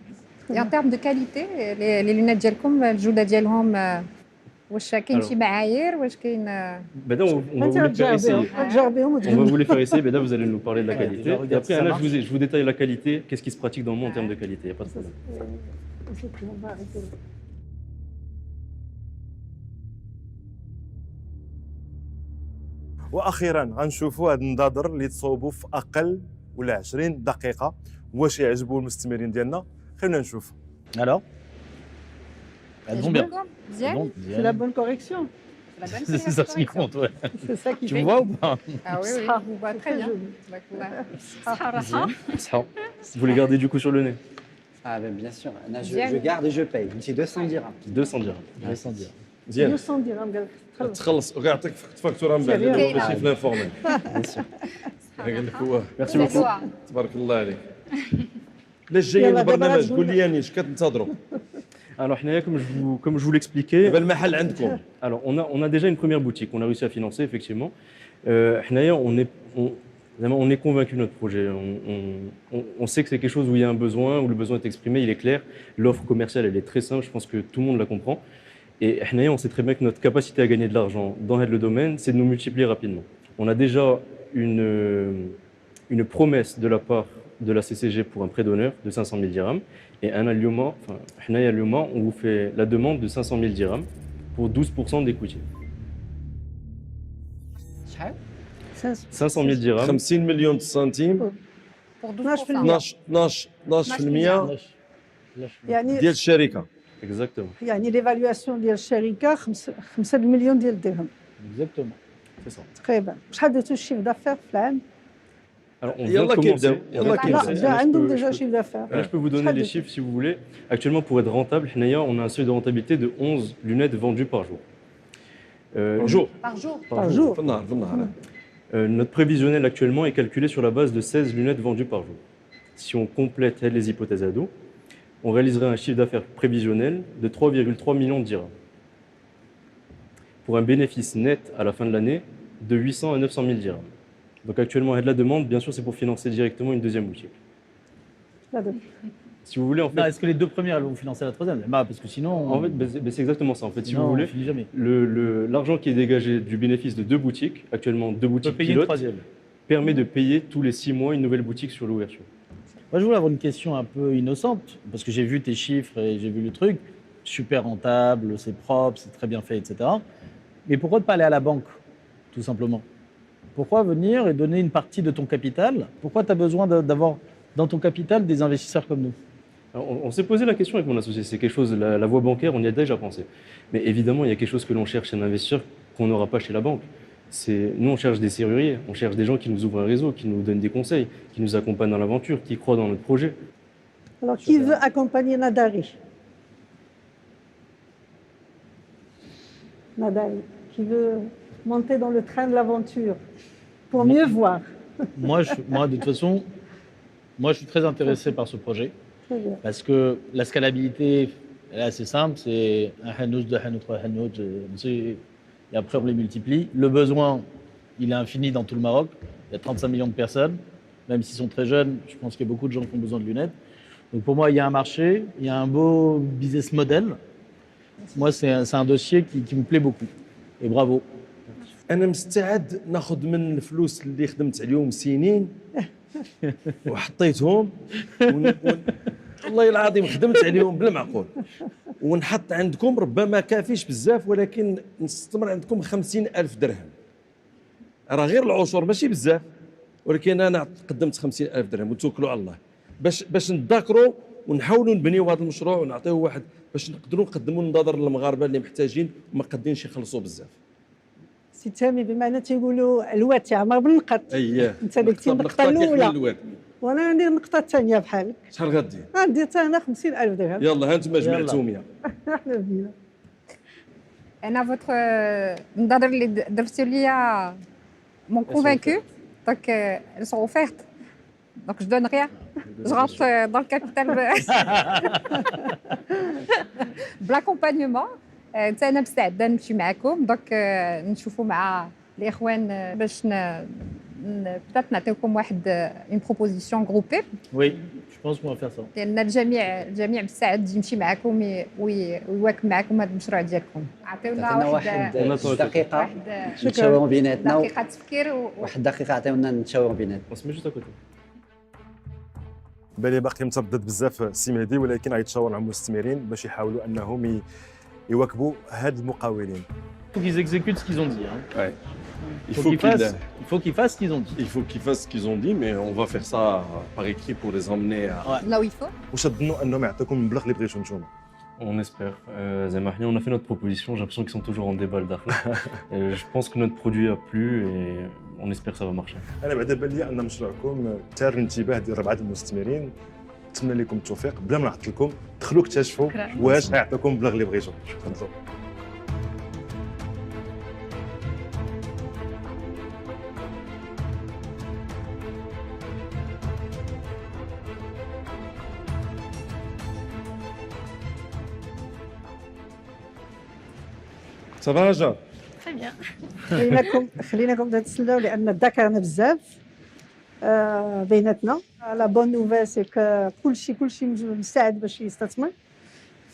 Et en termes de qualité, les lunettes ديالكم الجودة ديالهم واش كاين شي معايير واش كاين Ben là, on va vous les faire essayer. تجربيهم On va vous les faire essayer, mais là vous allez nous parler de la Ouais, qualité. déjà, Et regarde après, si ça là, marche. je vous détaille la qualité, qu'est-ce qui se pratique dans le monde en termes de qualité, il n'y a pas de problème. واخيرا غنشوفوا هاد النضاضر اللي تصوبوا في اقل ولا 20 دقيقه واش يعجبوا المستثمرين ديالنا. خلينا نشوف. Alors Elles vont bien. Bien. Elles vont C'est bien. la bonne correction. C'est ça ce qui compte, ouais. C'est ça qui Tu fait. me vois ou pas Ah oui, oui, je vous vois très bien. Ça. Vous les gardez du coup sur le nez. Ah ben bien sûr. Là, Bien. je garde et je paye. C'est 200 dirhams. 200 dirhams. 200 dirhams. مزيان 200 dirhams قال لك تخلص. تخلص وكيعطيك فاكتوره من بعد سريع. ماشي في لانفورميل. Bien sûr. قال لك هو Merci beaucoup. تبارك الله عليك. علاش جايين يلا دابا البرنامج غتقول قول لي اش كتنتظروا؟ Alors, Hnaya, comme je vous l'expliquais, دابا المحل عندكم. alors on a déjà une première boutique, on a réussi à financer effectivement. Hnaya, on est convaincu de notre projet. On sait que c'est quelque chose où il y a un besoin, où le besoin est exprimé, il est clair. L'offre commerciale, elle est très simple, je pense que tout le monde la comprend. Et Hnaya, on sait très bien que notre capacité à gagner de l'argent dans le domaine, c'est de nous multiplier rapidement. On a déjà une promesse de la part de la CCG pour un prêt d'honneur de 500 000 dirhams. Et un Al-Yoma, enfin, Hnaya Al-Yoma, on vous fait la demande de 500 000 dirhams pour 12% d'equity. 500 000 dirhams. 50 مليون سنتيم Pour 12% يعني ديال الشركه. Exactement. يعني ليفالواسيون ديال الشركه 5 مليون ديال الدرهم Exactement. C'est ça. تقريبا. شحال درتوا الشيف دافير في العام؟ Alors, on vient de يلا commencer. كيبداو يلا لا كيبداو. جا عندهم ديجا شيف دافير. Là, je peux vous donner des chiffres si vous voulez. Actuellement, pour être rentable, Hnaya, on a un seuil de rentabilité de 11 lunettes vendues par jour. Par jour. par jour. Par jour. في النهار في النهار. Notre prévisionnel actuellement est calculé sur la base de 16 lunettes vendues par jour. Si on complète les hypothèses à dos, on réaliserait un chiffre d'affaires prévisionnel de 3,3 millions de dirhams. Pour un bénéfice net à la fin de l'année de 800 à 900 000 dirhams. Donc actuellement, il y a de la demande, bien sûr, c'est pour financer directement une deuxième boutique. Si vous voulez, en fait. Non, est-ce que les deux premières elles vont financer la troisième? Bah, parce que sinon. En fait, c'est exactement ça. En fait, si Non, vous on voulez, finit jamais. l'argent qui est dégagé du bénéfice de deux boutiques, actuellement deux On peut boutiques payer une pilotes, troisième. permet de payer tous les 6 mois une nouvelle boutique sur l'ouverture. Moi, je voulais avoir une question un peu innocente, parce que j'ai vu tes chiffres et j'ai vu le truc. Super rentable, c'est propre, c'est très bien fait, etc. Mais pourquoi ne pas aller à la banque, tout simplement? Pourquoi venir et donner une partie de ton capital? Pourquoi tu as besoin d'avoir dans ton capital des investisseurs comme nous? Alors, on s'est posé la question avec mon associé. C'est quelque chose, la voie bancaire, on y a déjà pensé. Mais évidemment, il y a quelque chose que l'on cherche chez un investisseur qu'on n'aura pas chez la banque. Nous, on cherche des serruriers, on cherche des gens qui nous ouvrent un réseau, qui nous donnent des conseils, qui nous accompagnent dans l'aventure, qui croient dans notre projet. Alors, qui veut accompagner Nadari? Nadari, qui veut monter dans le train de l'aventure pour mieux voir. Moi, de toute façon, moi, je suis très intéressé par ce projet. Très bien. Parce que la scalabilité, là, c'est simple, c'est un hanous, deux hanous, trois hanous, et après on les multiplie. Le besoin, il est infini dans tout le Maroc. Il y a 35 millions de personnes. Même s'ils sont très jeunes, je pense qu'il y a beaucoup de gens qui ont besoin de lunettes. Donc pour moi, il y a un marché, il y a un beau business model. Moi, c'est un dossier qui me plaît beaucoup. Et bravo. انا مستعد ناخذ من الفلوس اللي خدمت عليهم سنين وحطيتهم والله العظيم خدمت عليهم بالمعقول ونحط عندكم ربما كافيش بزاف ولكن نستثمر عندكم 50,000 درهم راه غير العشور ماشي بزاف ولكن انا قدمت 50,000 درهم وتوكلوا على الله باش نذاكروا ونحاولوا نبنيو هذا المشروع ونعطيوه واحد باش نقدروا نقدموا النظر للمغاربه اللي محتاجين وما قادرينش يخلصوا بزاف. سي تامي بمعنى تيقولوا الواد يعمر بالنقط. اييه انت درتي النقطه الاولى وانا ندير النقطه الثانيه بحالك. شحال غدير؟ غندير حتى انا 50,000 درهم. يلا ها انتم جمعتوا 100. احنا بدينا. انا votre النظر اللي درتو ليا m'ont convaincu donc elles sont offertes donc je donne rien je rentre dans le capital de l'accompagnement. انا مستعده نمشي معكم دونك نشوفوا مع الاخوان باش بدات نعطيكم واحد اون بروبوزيسيون جروبي Oui, je pense qu'on va faire ça. لان الجميع مستعد يمشي معكم ويواكب معكم هذا المشروع ديالكم. عطيونا واحد دقيقة واحد نتشاوروا بيناتنا دقيقه تفكير واحد دقيقة عطيونا نتشاوروا بيناتنا. اسمي جوست اكوتي. بالي باقي متردد بزاف السي مهدي ولكن غيتشاور مع المستثمرين باش يحاولوا انهم يواكبوا هاد المقاولين. Il faut qu'ils exécutent ce qu'ils ont dit. Hein. Ouais. Il faut qu'ils fassent ce qu'ils ont dit. Il faut qu'ils fassent ce qu'ils ont dit, mais on va faire ça par écrit pour les emmener à... là où il faut. واش تظنوا انهم يعطيكم المبلغ اللي بغيتو نتوما؟ On espère. زعما حنا on a fait notre proposition, j'ai l'impression qu'ils sont toujours en débat l'dakhil. Je pense que notre produit a plu et on espère que ça va marcher. انا بعدا بان لي ان مشروعكم ثار الانتباه ديال 4 المستثمرين. نتمنى لكم التوفيق بلا ما نعطي لكم دخلوا اكتشفوا واش غيعطيكم المبلغ اللي بغيتو. تفضلوا. Ça va, Hajar? Très bien. خليناكم تتسلوا لان ذكرنا بزاف بيناتنا. لا بون نوفيل سي كلشي مستعد باش يستثمر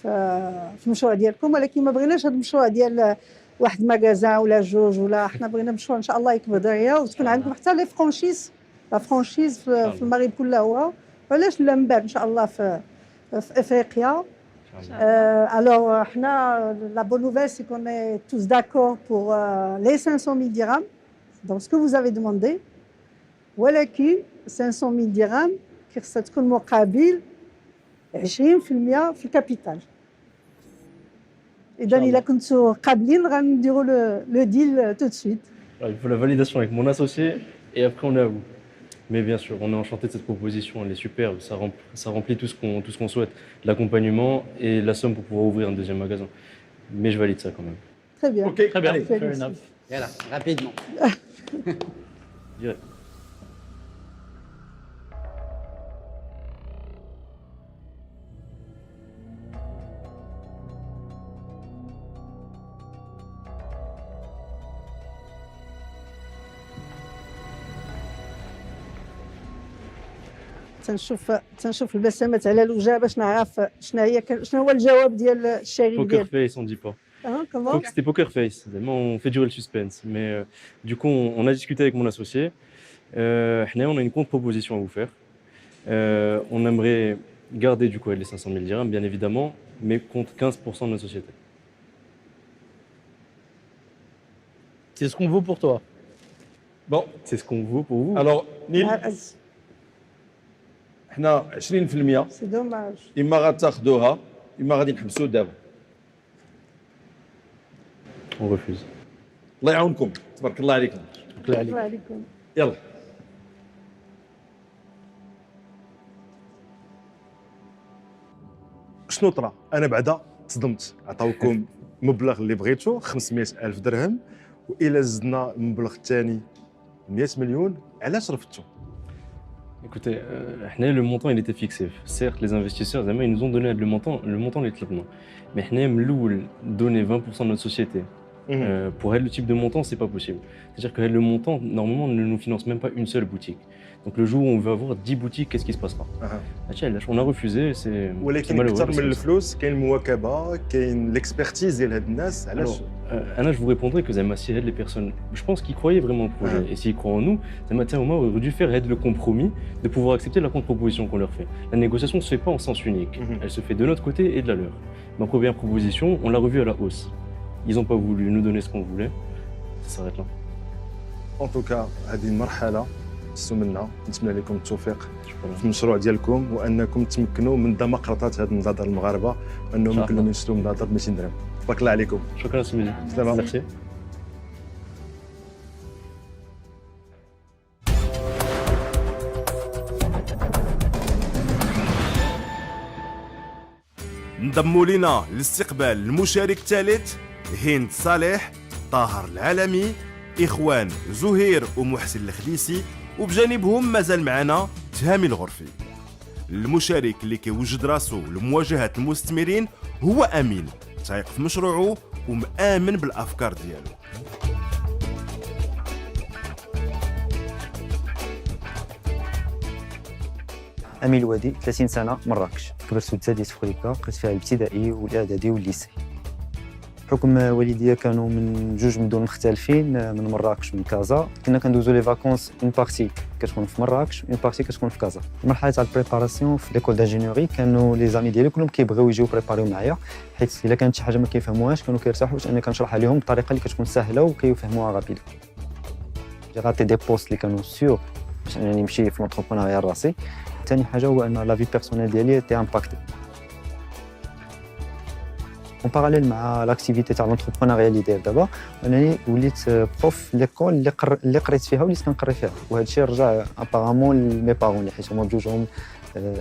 في المشروع ديالكم، ولكن ما بغيناش هذا المشروع ديال واحد ماغازان ولا جوج، ولا حنا بغينا مشروع ان شاء الله يكبر دغيا وتكون عندكم حتى لي فرانشيز. لا فرانشيز في المغرب كله هو، وعلاش لا من بعد ان شاء الله في افريقيا. Alors, la bonne nouvelle, c'est qu'on est tous d'accord pour les 500 000 dirhams, donc ce que vous avez demandé. ولكن 500 000 dirhams qui ستكون مقابل 20% في الكابيتال. إذا إلا كنتوا قابلين غنديروا le deal tout de suite. Il faut la validation avec mon associé et après on est à vous. Mais bien sûr, on est enchanté de cette proposition, elle est superbe, ça remplit tout ce qu'on souhaite, l'accompagnement et la somme pour pouvoir ouvrir un deuxième magasin. Mais je valide ça quand même. Très bien. Ok, très bien. Fair enough. Voilà, rapidement. Direct. تنشوف البسامات على الوجه باش نعرف شنو هو الجواب ديال الشريك Poker ديالك. face, on dit pas. Comment C'était poker face, on fait durer le suspense. Mais du coup, on a discuté avec mon associé. On a une contre-proposition à vous faire. On aimerait garder du coup les 500 000 dirhams, bien évidemment, mais contre 15% de notre société. C'est ce qu'on vaut pour toi. Bon, c'est ce qu'on vaut pour vous. Alors, Nil, حنا 20% سي دوماج. اما غتاخذوها اما غادي نحبسوا دابا. On refuse. الله يعاونكم، تبارك الله عليكم. تبارك الله عليكم. يلا. شنو طرا؟ انا بعدا تصدمت. عطاوكم مبلغ اللي بغيتو 500,000 درهم، والى زدنا المبلغ الثاني 100 مليون، علاش رفضتوا؟ Écoutez, le montant il était fixé. Certes, les investisseurs, ils nous ont donné le montant les traitements. Mais nous donner 20% de notre société. Pour elle, le type de montant, c'est pas possible. C'est-à-dire que le montant, normalement, ne nous finance même pas une seule boutique. Donc le jour où on veut avoir 10 boutiques, qu'est-ce qui se passera? On a refusé, c'est ولكن اكثر من الفلوس كاين المواكبه، كاين l'expertise ديال هاد الناس. علاش؟ Anna, je vous répondrai que Zama, si aide les personnes, je pense qu'ils croyaient vraiment au projet. Et s'ils croient en nous, Zama, au moment aurait dû faire aide le compromis de pouvoir accepter la contre-proposition qu'on leur fait. La négociation ne se fait pas en sens unique. Elle se fait de notre côté et de la leur. Ma première proposition, on l'a revue à la hausse. Ils n'ont pas voulu nous donner ce qu'on voulait. Ça s'arrête là. En tout cas, هذه المرحله تسمنا نتمنى لكم التوفيق في المشروع ديالكم، وانكم تمكنوا من دمقرطات هاد النظاظر المغاربه، وانهم كلهم يشتروا نظاظر ب 200 درهم. تبارك الله عليكم. شكرا سميدي. سلام. ميرسي. انضموا لنا لاستقبال المشارك الثالث هند صالح، طاهر العالمي، اخوان زهير ومحسن الخليسي، وبجانبهم مازال معنا تهامي الغرفي. المشارك اللي كيوجد راسو لمواجهه المستثمرين هو امين، تايق في مشروعه ومآمن بالافكار ديالو. امين الوادي 30 سنه مراكش. كبرت وتزاديت في خويكا، قريت فيها الابتدائي والاعدادي والليسي. حكم والديا كانوا من جوج مدن مختلفين، من مراكش ومن كازا. كنا كندوزو لي فاكونس اون بارتي كتكون في مراكش اون بارتي كتكون في كازا. المرحله تاع البريباراسيون في ليكول دانجينيوري كانوا لي زامي ديالي كلهم كيبغيو يجيو بريباريو معايا، حيت الا كانت شي حاجه ما كيفهموهاش كانوا كيرتاحوا باش انا كنشرحها لهم بطريقه اللي كتكون سهله وكيفهموها غابيد. جي غاتي دي بوست اللي كانوا سيور باش انني نمشي في لونتربرونيا راسي. ثاني حاجه هو ان لا في بيرسونيل ديالي تي امباكتي. En parallèle مع لاكتيفيتي تاع لونتربرونيا اللي داير دابا، انني وليت بروف ليكول اللي قريت فيها وليت كنقري فيها، وهذا الشيء رجع ابارامون لمي بارون حيت هما بجوجهم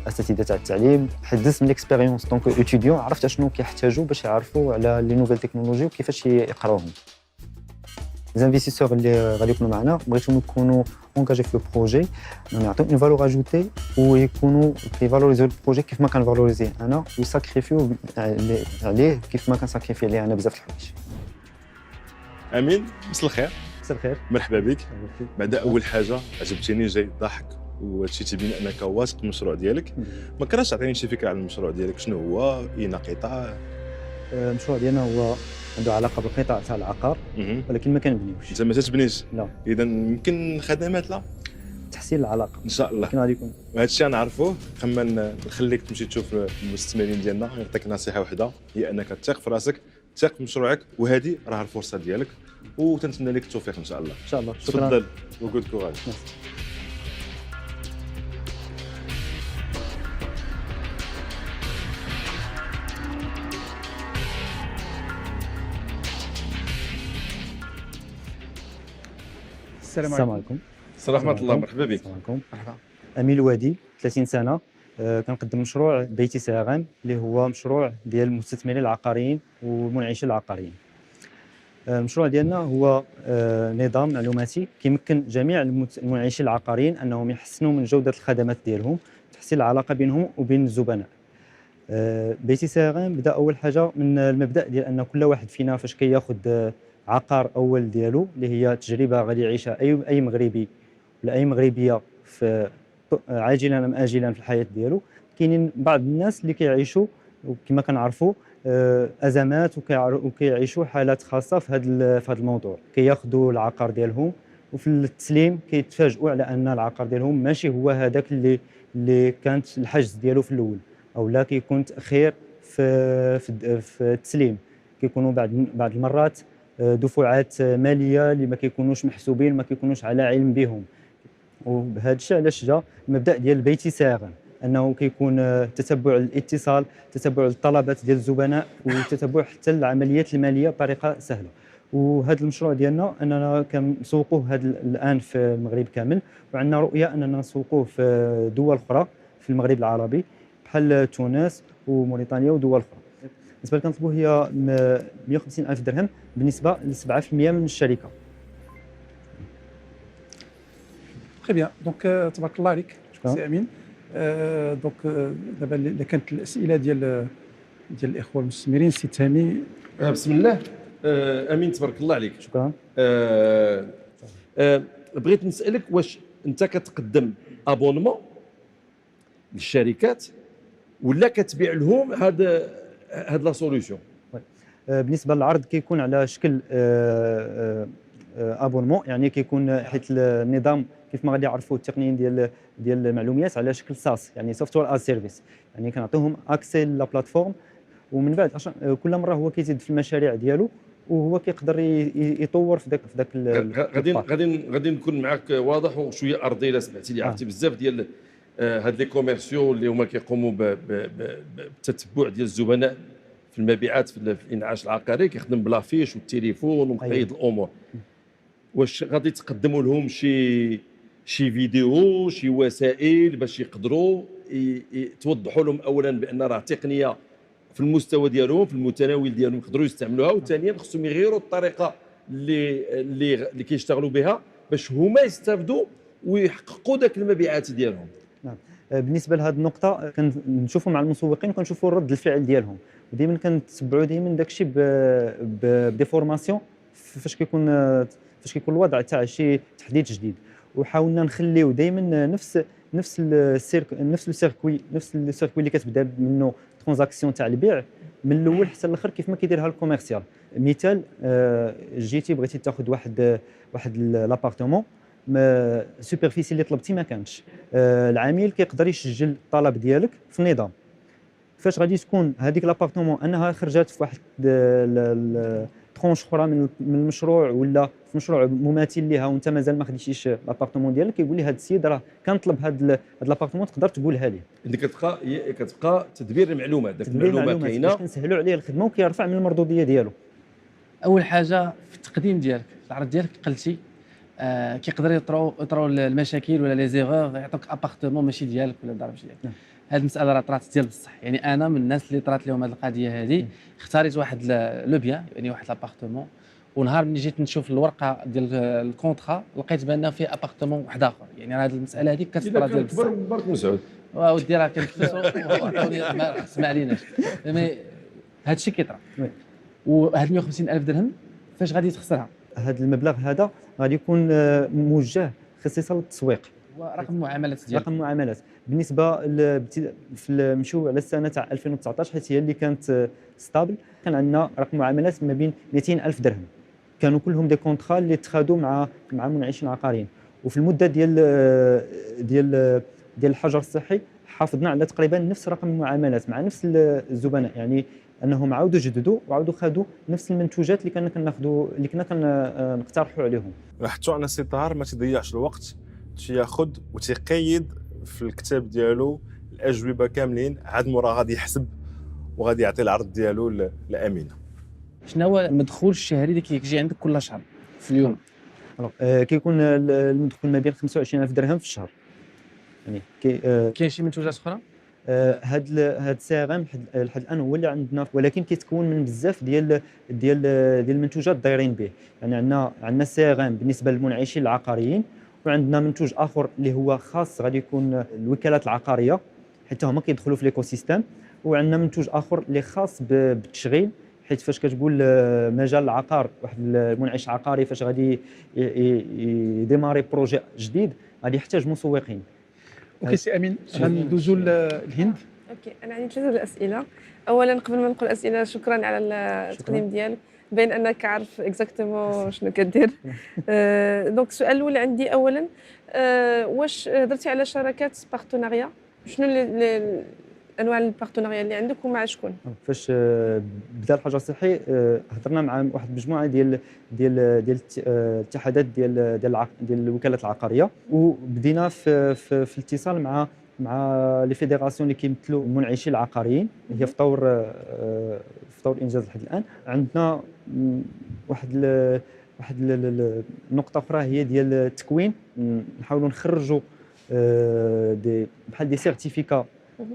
اساتذه تاع التعليم. حدثت من الاكسبيريونس دونك اوتيديون، عرفت اشنو كيحتاجوا باش يعرفوا على لي نوفيل تكنولوجي وكيفاش يقراوهم. زانفيستيسور اللي غادي يكونوا معنا بغيتهم يكونوا اونجاجي في لو بروجي، نعطيو اون فالور اجوتي ويكونوا كيفالوريزيو البروجي كيف ما كنفالوريزيه انا، ويساكريفيو عليه كيف ما كنساكريفي عليه انا بزاف الحوايج. امين، مساء الخير. مساء الخير. مرحبا بك. بعد اول حاجه عجبتيني جاي ضحك وهادشي تيبين انك واثق من المشروع ديالك. ما كرهتش تعطيني شي فكره على المشروع ديالك، شنو هو، اين قطاع؟ المشروع ديالنا هو عنده علاقه بالقطاع تاع العقار، ولكن ما كنبنيوش. انت ما تتبنيش؟ لا. اذا يمكن خدمات لا تحسين العلاقه ان شاء الله. كي غادي يكون وهذا الشيء نعرفوه. خما نخليك تمشي تشوف المستثمرين ديالنا، نعطيك نصيحه واحده هي انك تثق في راسك، تثق في مشروعك، وهذه راه الفرصه ديالك، وتنتمنى لك التوفيق ان شاء الله. ان شاء الله. شكرا. تفضل وجود كوراج. السلام عليكم. السلام ورحمه الله. مرحبا بك. السلام عليكم. مرحبا. امين الوادي 30 سنه، كنقدم مشروع بيتي ساغم اللي هو مشروع ديال المستثمرين العقاريين والمنعشين العقاريين. المشروع ديالنا هو نظام معلوماتي كيمكن جميع المنعشين العقاريين انهم يحسنوا من جوده الخدمات ديالهم، تحسين العلاقه بينهم وبين الزبناء. بيتي ساغم بدا اول حاجه من المبدا ديال ان كل واحد فينا فاش كياخذ عقار اول ديالو اللي هي تجربه غادي يعيشها اي مغربي ولا اي مغربيه في عاجلا ام اجلا في الحياه ديالو. كاينين بعض الناس اللي كيعيشوا وكما كنعرفوا ازمات وكيعيشوا حالات خاصه في هذا الموضوع، كياخذوا العقار ديالهم وفي التسليم كيتفاجئوا على ان العقار ديالهم ماشي هو هذاك اللي كانت الحجز ديالو في الاول، او لا كيكون تاخير في التسليم، كيكونوا بعض المرات دفعات ماليه اللي ما كيكونوش محسوبين، ما كيكونوش على علم بهم. وبهذا الشيء علاش جا المبدا ديال بيتي ساغم، انه كيكون تتبع الاتصال، تتبع الطلبات ديال الزبناء، وتتبع حتى العمليات الماليه بطريقه سهله. وهذا المشروع ديالنا اننا كنسوقوه الان في المغرب كامل، وعندنا رؤيه اننا نسوقوه في دول اخرى في المغرب العربي بحال تونس وموريتانيا ودول اخرى. بالنسبه اللي كنطلبوا هي 150,000 درهم بالنسبه ل 7% من الشركه. تري بيان. دونك تبارك الله عليك سي امين. دونك دابا اذا كانت الاسئله ديال الاخوه المستثمرين سي تامي. بسم الله. امين تبارك الله عليك. شكرا. بغيت نسالك واش انت كتقدم ابونمون للشركات ولا كتبيع لهم هاد لا سوليوشن؟ بالنسبه للعرض كيكون على شكل ابونمون، يعني كيكون حيت النظام كيف ما غادي يعرفوا التقنيين ديال المعلومات على شكل ساس، يعني سوفتوير از سيرفيس، يعني كنعطيهم اكسي لا بلاتفورم، ومن بعد كل مره هو كيزيد في المشاريع ديالو وهو كيقدر يطور في ذاك غادي نكون معك واضح وشويه ارضي. الا سمعتي لي عرفتي بزاف ديال هاد لي كوميرسيو اللي هما كيقوموا بالتتبع ديال الزبناء في المبيعات في الانعاش العقاري، كيخدم بلافيش والتليفون ومقيد الامور. واش غادي تقدموا لهم شي فيديو، شي وسائل باش يقدروا توضحوا لهم اولا بان راه تقنيه في المستوى ديالهم، في المتناول ديالهم، يقدروا يستعملوها، وثانيا خصهم يغيروا الطريقه اللي كيشتغلوا بها باش هما يستافدوا ويحققوا ذاك المبيعات ديالهم. نعم. بالنسبه لهذه النقطه كنشوفوا مع المسوقين وكنشوفوا رد الفعل ديالهم، ودائما كنتبعوا دائما داك الشيء بدي فورماسيون فاش كيكون الوضع تاع شي تحديث جديد، وحاولنا نخليو دائما نفس السيركوي اللي كتبدا منه ترانزاكسيون تاع البيع من الاول حتى الاخر كيف ما كيديرها الكوميرسيال. مثال جيتي بغيتي تاخذ واحد لابارتمون سوبرفيسي اللي طلبتي ما كانش، العميل كيقدر يسجل الطلب ديالك في النظام. فاش غادي تكون هذيك لابارتمون انها خرجت في واحد ترونش اخرى من المشروع ولا في مشروع مماثل ليها وانت مازال ما خديتيش لابارتمون ديالك، كيقول لي هذا السيد راه كنطلب هذا لابارتمون تقدر تقولها ليه. اللي كتبقى تدبير المعلومات، داك المعلومه كاينه باش كنسهلوا عليه الخدمه وكيرفع من المردوديه ديالو. اول حاجه في التقديم ديالك العرض ديالك قلتي كيقدر يطروا المشاكل ولا لي زيغور، يعطوك ابارتمون ماشي ديالك ولا دار ماشي ديالك. هذه المساله راه طرات ديال بصح، يعني انا من الناس اللي طرات لهم هذه القضيه هذه، اختاريت واحد لو بيان يعني واحد لابارتمون، ونهار ملي جيت نشوف الورقه ديال الكونطرا لقيت بان فيه ابارتمون واحد اخر، يعني هذه المساله هذه كتطرا ديال بصح. برك مسعود ودي راه كنكفسوا ما سمع ليناش، مي هذا الشيء كيطرا. وهاد 150,000 درهم فاش غادي تخسرها؟ هذا المبلغ هذا غادي يكون موجه خصيصا للتسويق. ورقم المعاملات ديالك. رقم المعاملات بالنسبه نمشيو على السنه تاع 2019 حيت هي اللي كانت ستابل، كان عندنا رقم معاملات ما بين 200,000 درهم، كانوا كلهم دي كونطرا اللي اتخذوا مع منعشين عقاريين. وفي المده ديال الحجر الصحي حافظنا على تقريبا نفس رقم المعاملات مع نفس الزبناء، يعني انهم عاودوا جددوا وعاودوا خذوا نفس المنتوجات اللي كنا كنقترحوا عليهم. حتى ان الستار ما تضيعش الوقت، تياخذ وتيقيد في الكتاب ديالو الاجوبه كاملين، عاد مورا غادي يحسب وغادي يعطي العرض ديالو لامينه. شنو هو المدخول الشهري اللي كيجي عندك كل شهر في اليوم؟ كيكون المدخول ما بين 25,000 درهم في الشهر. يعني كاين شي منتوجات اخرى؟ هاد السي ار ام لحد الان هو اللي عندنا، ولكن كيتكون من بزاف ديال المنتوجات دايرين به. يعني عندنا السي ار ام بالنسبه للمنعشين العقاريين، وعندنا منتوج اخر اللي هو خاص غادي يكون الوكالات العقاريه حتى هما كيدخلوا في ليكو سيستيم، وعندنا منتوج اخر اللي خاص بالتشغيل، حيت فاش كتقول مجال العقار واحد المنعش عقاري فاش غادي يديماري بروجي جديد غادي يحتاج مسوقين. اوكي سي امين، غندوزو للهند. اوكي انا عندي 3 اسئله. اولا قبل ما نقول اسئله، شكرا على التقديم ديالك، بين انك عارف اكزاكتومون شنو كدير. دونك السؤال الاول عندي، اولا واش هضرتي على شراكات بارتناريا؟ شنو انواع البارتناريا اللي عندك ومع شكون؟ فاش بدا الحجر الصحي هضرنا مع واحد المجموعه ديال الاتحادات ديال الوكالات العقاريه، وبدينا في الاتصال مع لي فيدراسيون اللي كيمثلوا المنعشين العقاريين، هي في طور انجاز لحد الان. عندنا واحد النقطه اخرى هي ديال التكوين، نحاولوا نخرجوا بحال دي سيرتيفيكا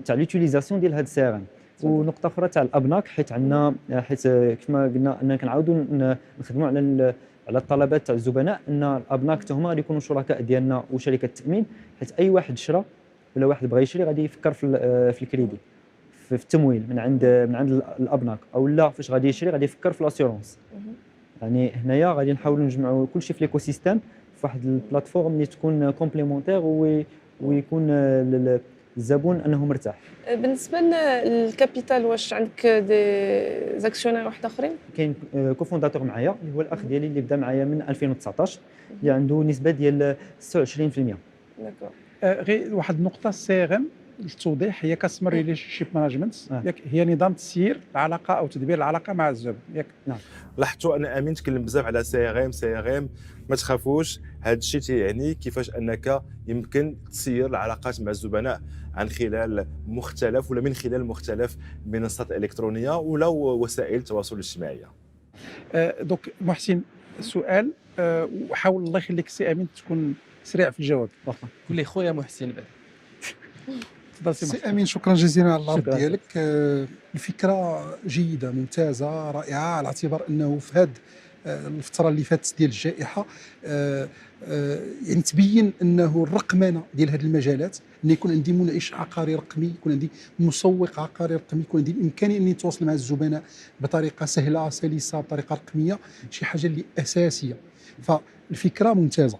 تاع ليوتيليزاسيون ديال هاد السي ار ام. ونقطه اخرى تاع الابناك، حيت كيف ما قلنا اننا كنعاودوا نخدموا على الطلبات تاع الزبناء، ان الابناك حتى هما غادي يكونوا شركاء ديالنا وشركه التامين، حيت اي واحد شرا ولا واحد بغى يشري غادي يفكر في الكريدي، في التمويل من عند الابناك، او لا فاش غادي يشري غادي يفكر في لاسيورونس. يعني هنايا غادي نحاولوا نجمعوا كلشي في ليكو سيستيم في واحد البلاتفورم اللي تكون كومبليمونتير ويكون الزبون انه مرتاح. بالنسبه للكابيتال، واش عندك دي زاكسيونير واحد اخرين؟ كاين كوفونداتور معايا اللي هو الاخ ديالي اللي بدا معايا من 2019 اللي عنده نسبه ديال 26%. داكور. غير واحد النقطه، السي ار ام للتوضيح هي كاستمر ريليشن شيب مانجمنت، هي نظام تسيير العلاقه او تدبير العلاقه مع الزبون، ياك؟ نعم. لاحظتوا ان امين تكلم بزاف على سي ار ام، ما تخافوش، هذا الشيء تيعني كيفاش انك يمكن تسير العلاقات مع الزبناء عن خلال مختلف ولا من خلال مختلف منصات الكترونيه ولا وسائل التواصل الاجتماعي. دونك محسن، السؤال وحاول الله يخليك سي امين تكون سريع في الجواب. واخا قول لي خويا محسن بعد. تفضل سي امين، شكرا جزيلا على العرض ديالك. الفكره جيده ممتازه رائعه، على اعتبار انه في هذه الفتره اللي فاتت ديال الجائحه يعني تبين انه الرقمنه ديال هذه المجالات، ان يكون عندي منعش عقاري رقمي، يكون عندي مسوق عقاري رقمي، يكون عندي الامكانيه اني نتواصل مع الزبناء بطريقه سهله سلسه بطريقه رقميه، شي حاجه اللي اساسيه. فالفكره ممتازه.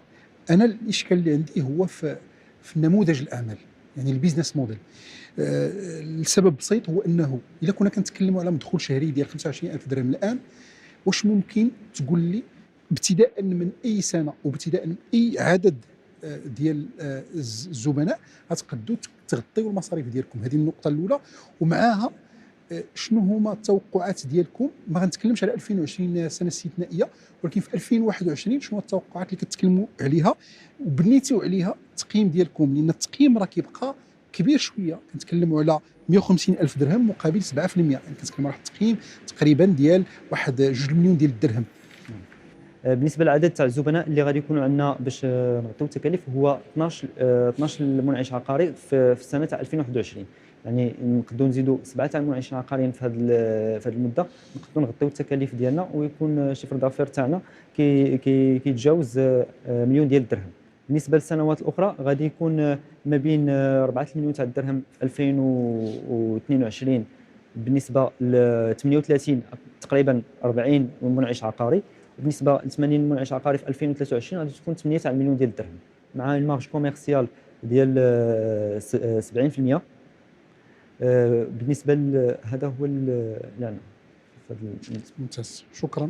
انا الاشكال اللي عندي هو في في النموذج الاعمال، يعني البيزنس موديل. السبب بسيط، هو انه الا كنا كنتكلموا على مدخول شهري ديال 25000 درهم الان، واش ممكن تقول لي ابتداء من اي سنه وابتداء من اي عدد ديال الزبناء غتقدروا تغطيوا المصاريف ديالكم؟ هذه النقطه الاولى. ومعها شنو هما التوقعات ديالكم؟ ما غنتكلمش على 2020 سنه استثنائيه، ولكن في 2021 شنو التوقعات اللي كتكلموا عليها وبنيتوا عليها التقييم ديالكم؟ لان التقييم راه كيبقى كبير شويه، كنتكلموا على 150,000 درهم مقابل 7%، يعني كنتكلموا على التقييم تقريبا ديال واحد 2 مليون ديال الدرهم. بالنسبه للعدد تاع الزبناء اللي غادي يكونوا عندنا باش نغطيو التكاليف، هو 12 منعش عقاري في السنه تاع 2021. يعني نقدروا نزيدوا 7 تاع المنعشين العقاريين في هذه المده، نقدروا نغطيو التكاليف ديالنا، ويكون شفر دافير تاعنا كيتجاوز مليون ديال الدرهم. بالنسبه للسنوات الاخرى غادي يكون ما بين 4 مليون تاع الدرهم في 2022 بالنسبه ل 38 تقريبا 40 منعش عقاري، وبالنسبه ل 80 منعش عقاري في 2023 غادي تكون 8 تاع المليون ديال الدرهم، مع المارج كوميرسيال ديال 70%. بالنسبه هذا هو يعني ممتاز، شكرا.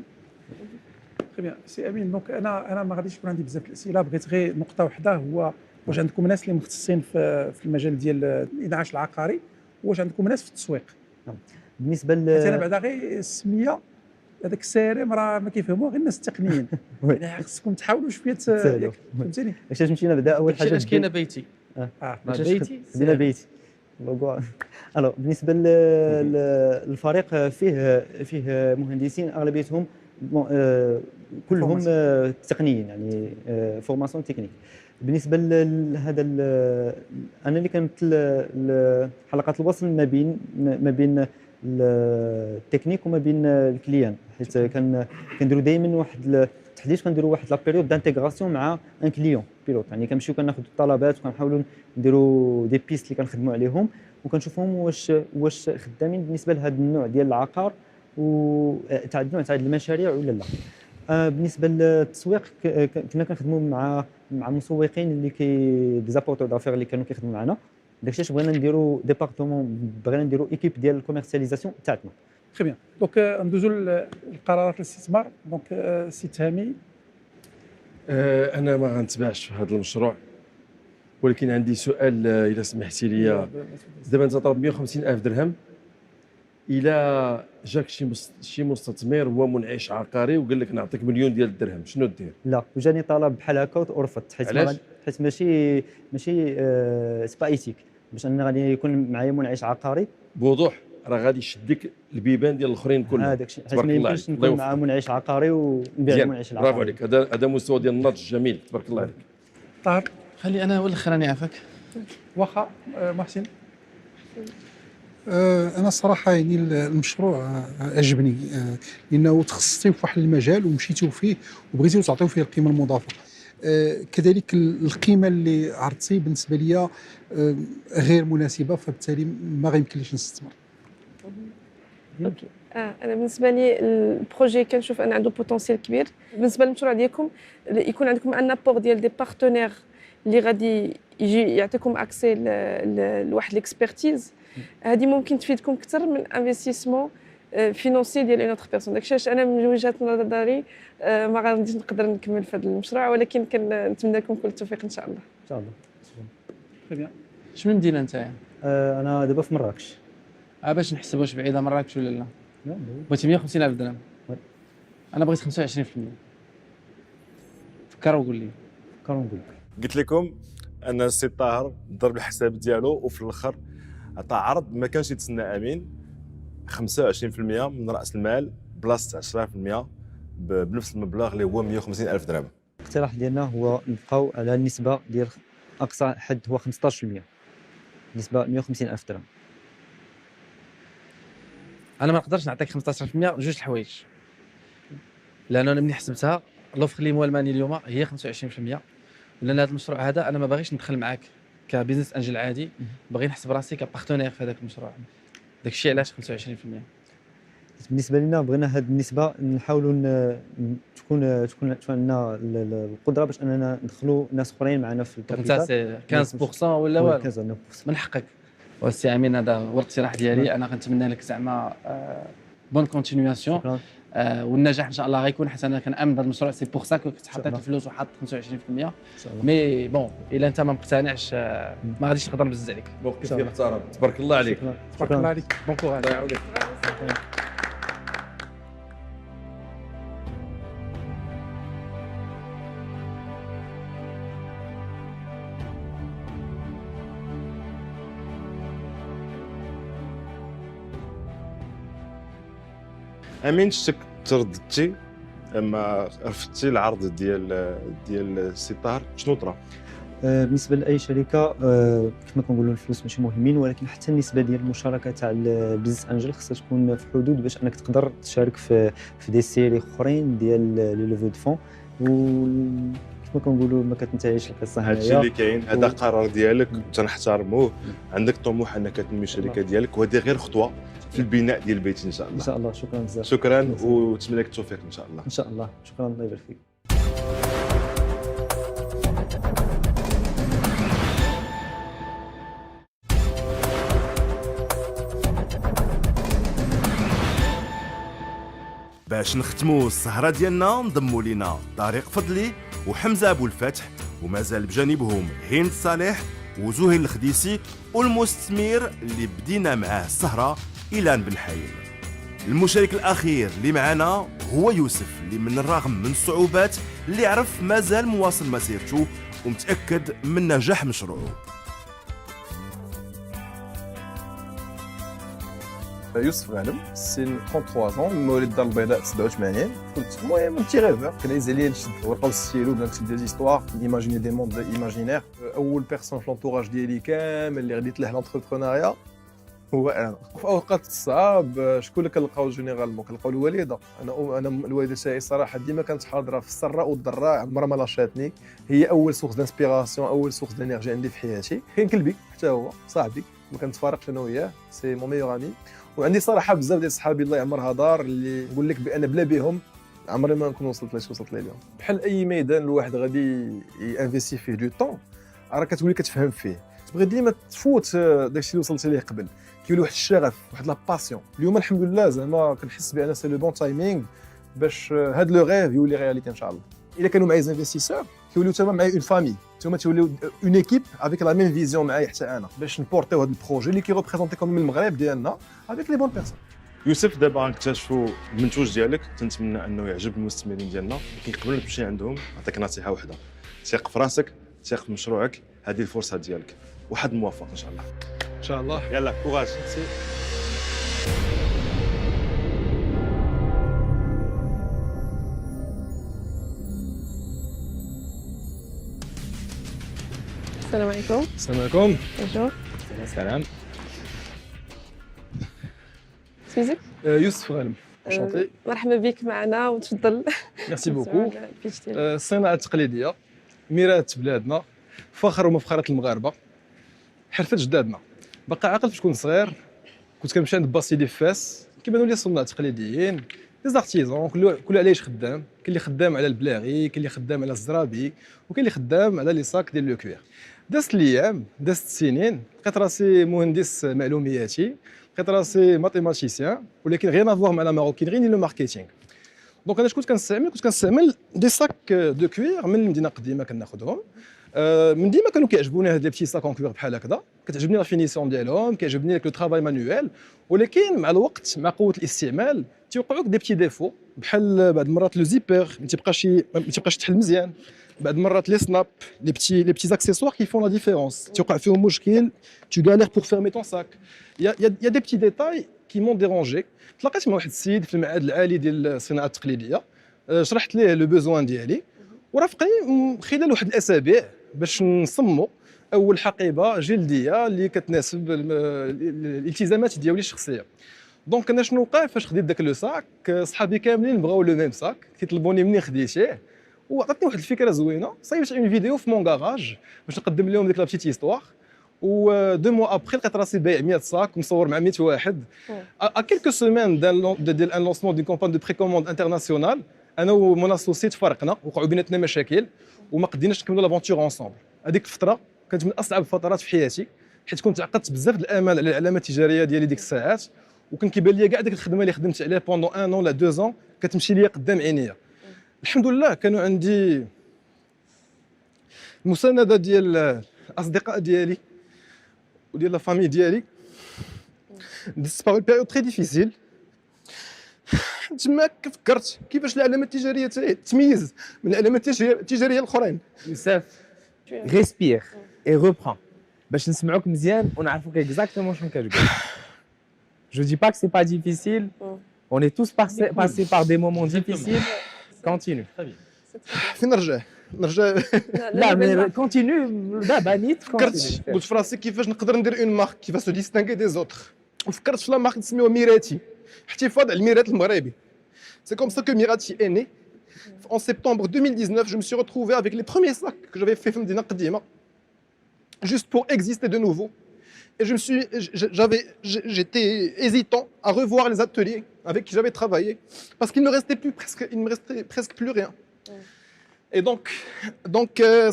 تري بيان سي امين. دونك انا ما غاديش يكون عندي بزاف الاسئله، بغيت غير نقطه واحده، هو واش عندكم ناس اللي مختصين في المجال ديال الانعاش العقاري، واش عندكم ناس في التسويق؟ بالنسبه انا بعدا غير السميه هذاك السارم راه ما كيفهموه غير الناس التقنيين، يعني خصكم تحاولوا شويه فهمتيني. علاش مشينا بعدا اول حاجه اش كاينه بيتي بيتي بدينا بيتي. الو بالنسبه للفريق فيه مهندسين اغلبيتهم كلهم تقنيين، يعني فورماسيون تكنيك. بالنسبه لهذا انا اللي كنمثل حلقات الوصل ما بين التكنيك وما بين الكليان، حيت كنديروا دائما واحد التحديث، كنديروا واحد لا بيريود دانتيغراسيون مع ان كليون بيلوت، يعني كنمشيو كناخذوا الطلبات وكنحاولوا نديروا دي بيست اللي كنخدموا عليهم، وكنشوفهم واش خدامين بالنسبه لهذا النوع ديال العقار وتاع النوع تاع المشاريع ولا لا. بالنسبه للتسويق كنا كنخدموا مع مسوقين اللي دي زابورتور دافير اللي كانوا كيخدموا معنا، داكشي علاش بغينا نديروا ديبارتمون، بغينا نديروا ايكيب ديال الكوميرسياليزاسيون تاعتنا. تري بيان. دونك ندوزوا لقرارات الاستثمار. دونك سي تهامي. انا ما غنتبعش في هذا المشروع، ولكن عندي سؤال اذا سمحتي لي. دابا انت طلب 150,000 درهم، الى جاك شي مستثمر هو منعش عقاري وقال لك نعطيك مليون ديال الدرهم، شنو دير؟ لا، وجاني طلب بحال هكا ورفضت، حيت ماشي سبا ايتيك باش انا غادي يكون معايا منعش عقاري بوضوح، راه غادي يشدك البيبان ديال الاخرين كلهم. هذاك الشيء، حيت ما يمكنش نكون مع منعش عقاري ونبيع المنعش العقاري. برافو عليك، هذا مستوى ديال النضج جميل، تبارك الله عليك. طاهر خلي انا هو الاخر راني عافاك. واخا محسن. انا صراحه يعني المشروع عجبني، لانه تخصصتوا في واحد المجال ومشيتوا فيه وبغيتوا تعطيو فيه القيمه المضافه. كذلك القيمه اللي عرضتي بالنسبه لي غير مناسبه، فبالتالي ما غيمكنليش نستثمر. اوكي. انا بالنسبه لي البروجي كنشوف ان عنده بوتنسيال كبير. بالنسبه للمشروع ديالكم يكون عندكم ان ابور ديال دي بارتنير اللي غادي يجي يعطيكم اكسي لواحد ليكسبرتيز، هذه ممكن تفيدكم اكثر من انفستيسمون فينونسي ديال اون اوتر بيرسون. داكشي علاش انا من وجهه نظري ما غاديش نقدر نكمل في هذا المشروع، ولكن كنتمنى لكم كل التوفيق ان شاء الله. ان شاء الله. تري بيان. شنو مدينه نتايا؟ انا دابا في مراكش. باش نحسب واش بعيده مراكش ولا لا؟ بغيتي 150,000 درهم. انا بغيت 25%. فكر وقول لي. قلت لكم ان السي طاهر ضرب الحساب ديالو، وفي الاخر عطى عرض ما كانش يتسنى امين، 25% من راس المال بلاصه 10% بنفس المبلغ اللي هو 150,000 درهم. الاقتراح ديالنا هو نبقاو على النسبه ديال اقصى حد هو 15%، نسبه 150,000 درهم. انا ما نقدرش نعطيك 15%، جوج الحوايج، لان انا ملي حسبتها لوفر اللي موالماني اليوم هي 25%، ولان هذا المشروع هذا انا ما باغيش ندخل معاك كبيزنس انجل عادي، باغي نحسب راسي كبارتنير في هذاك المشروع. داك الشيء علاش 25%. بالنسبه لنا بغينا هذه النسبه نحاولوا تكون عندنا القدره باش اننا ندخلوا ناس اخرين معنا في الكابيتال. انت 15% ولا والو 15 من حقك. والسي امين هذا هو الاقتراح ديالي. انا كنتمنى لك زعما بون كونتينياسيون والنجاح ان شاء الله غيكون، حيت انا كنامن بهذا المشروع. سي بوغ سا كنت حطيت الفلوس وحاط 25%. مي بون الا انت ما مقتنعش ما غاديش نقدر نبزز عليك. موقف محترم، تبارك الله عليك. تبارك الله عليك. بون كوراج. الله يعاونك. امين شتك ترددتي اما رفضتي العرض ديال السي طاهر، شنو طرا؟ بالنسبه لاي شركه كما كنقولوا الفلوس ماشي مهمين، ولكن حتى النسبه ديال المشاركه تاع البيزنس انجل خصها تكون في حدود باش انك تقدر تشارك في دي سيري اخرين ديال لي ليفو دو فون. كما كنقولوا ما كتنتهيش القصه هنايا. هادشي اللي كاين، هذا قرار ديالك تنحترموه. عندك طموح انك تنمي الشركه ديالك، وهذه غير خطوه في البناء ديال البيت ان شاء الله. ان شاء الله. شكرا بزاف. شكرا ونتمنى لك التوفيق ان شاء الله. ان شاء الله. شكرا، الله يبارك فيك. باش نختموا السهرة ديالنا انضموا لينا طارق فضلي وحمزة أبو الفتح، ومازال بجانبهم هند صالح وزهير الخديسي والمستثمر اللي بدينا معاه السهرة إيلان بن حايل. المشارك الأخير اللي معنا هو يوسف، اللي من الرغم من الصعوبات اللي عرف مازال مواصل مسيرته ومتأكد من نجاح مشروعه. يوسف غانم، سن 33 ans، مواليد الدار البيضاء 87. كنت المهم بتي ريفور، كان يهز عليا نشد ورقه والستيلو بلا نكتب دي زيستوار، نيماجيني دي موند ايماجينير. اول بيرسون في لونطوراج ديالي كامل اللي غديت له لونتربرونيا هو انا. في اوقات الصعاب شكون اللي كنلقاو جينيرالمون؟ كنلقاو الوالده. انا الوالده تاعي صراحه ديما كانت حاضره في السراء والضراء، عمرها ما لاشاتني. هي اول سورس دانسبيراسيون، اول سورس دانيرجي عندي في حياتي. كاين كلبي حتى هو صاحبي ما كنتفارقش انا وياه، سي مون ميور امي. وعندي صراحه بزاف ديال صحابي الله يعمرها دار اللي نقول لك بان بلا بهم عمري ما نكون وصلت لاش وصلت ليه اليوم. بحال اي ميدان الواحد غادي ينفيستي فيه دو طون، راه كتولي كتفهم فيه، تبغي ديما تفوت داكشي اللي وصلتي ليه قبل. كيولي واحد الشغف، واحد لا باسيون. اليوم الحمد لله زعما كنحس بان سي لو بون تايمينغ باش هاد لو ريف يولي رياليتي ان شاء الله. الا كانوا معايا زانفيستيسور كيوليو تما معايا اون فامي، نتوما توليو اون ايكيب افيك لا ميم فيزيون معايا حتى انا، باش نبورتيو هاد البروجي اللي كيغوبريزونتي كوم من المغرب ديالنا افيك لي بون بيرسون. يوسف دابا غنكتشفوا المنتوج ديالك، تنتمنى انه يعجب المستثمرين ديالنا. لكن قبل ما تمشي عندهم نعطيك نصيحه واحده: ثق في راسك، ثق في مشروعك، هذه الفرصه ديالك. وحد موفق ان شاء الله. ان شاء الله. يلا كوراج. السلام عليكم. السلام عليكم. بونجور. السلام. سميتك؟ يوسف غانم. شونطي. مرحبا بك معنا وتفضل. ميرسي بوكو. الصناعه التقليديه، ميراث بلادنا، فخر ومفخره المغاربه، حرفه جدادنا. باقي عاقل فاش كنت صغير كنت كنمشي عند با سيدي فاس كيبانوا لي صناع تقليديين، لي زارتيزون، كل علاش خدام. كاين اللي خدام على البلاغي، كاين اللي خدام على الزرابي، وكاين اللي خدام على لي صاك ديال لو كوير. دازت الايام، دازت السنين، لقيت راسي مهندس معلومياتي، لقيت راسي ماتيماتيسيان، ولكن غير افوار مع لا ماروكينري ني لو ماركتينغ. دونك انا كنت كنستعمل دي صاك دو كوير من المدينه القديمه كناخذهم. من ديما كانوا كيعجبوني هاد لي بتي صاك اون كوير بحال هكذا، كتعجبني لا فينيسيون ديالهم، كيعجبني لو ترافاي مانويل. ولكن مع الوقت مع قوه الاستعمال تيوقعوك دي بتي ديفو، بحال بعض المرات لو زيبر ما تيبقاش تحل مزيان، بعض المرات لي سناب، لي بتي اكسيسوار كي فون لا ديفيرونس توقع فيهم مشكل، تو غالير بور فيرمي طون ساك. يا دي بتي ديتاي كي مون ديرونجي. تلاقيت مع واحد السيد في المعهد العالي ديال الصناعه التقليديه، شرحت ليه لو بوزوان ديالي، ورافقني خلال واحد الاسابيع باش نصمموا اول حقيبه جلديه اللي كتناسب الالتزامات ديالي الشخصيه. دونك انا شنو وقع فاش خديت داك لو ساك؟ صحابي كاملين بغاو لو ميم ساك، كيطلبوني منين خديتيه، وعطاتني واحد الفكره زوينه. صايبت اون فيديو في مون كاراج باش نقدم لهم ديك لا بتيت هيستوار، و 2 mois après لقيت راسي بايع 100 صاك ومصور مع 100 واحد. À quelques semaines d'un lancement d'une campagne de précommande internationale, انا ومون اسوسي تفارقنا وقعوا بيناتنا مشاكل وما قديناش نكملوا لافونتور اونصومبل. هذيك الفتره كانت من اصعب الفترات في حياتي حيت كنت عقدت بزاف الامال على العلامه التجاريه ديالي ديك الساعات وكان كيبان لي كاع ديك الخدمه اللي خدمت عليها بوندون 1 an ولا 2 ans كتمشي ليا قدام عينيا. الحمد لله كانوا عندي المسانده ديال الاصدقاء ديالي وديال لا فامي ديالي. دزت باغ بيريود تري ديفيسيل تماك فكرت كيفاش العلامه التجاريه تميز من العلامات التجاريه الاخرين. يوسف ريسبير اي ريبرون باش نسمعوك مزيان ونعرفوك اكزاكتومون شنو كتقول. Je dis pas que c'est pas difficile. On est tous passés par des moments difficiles. Continue. فين نرجع؟ لا mais continue دابا نيت فكرت قلت في راسي كيفاش نقدر ندير اون مارك كيفاش سو ديستانغي دي زوتر وفكرت في لا مارك نسميوها ميراتي احتفاظ على الميرات المغربي. C'est comme ça que Mirati est né. En septembre 2019, je me suis retrouvé avec les premiers sacs que j'avais fait Mdina Qadima, juste pour exister de nouveau. Et j'étais hésitant à revoir les ateliers avec qui j'avais travaillé, parce qu'il me restait presque plus rien. Et donc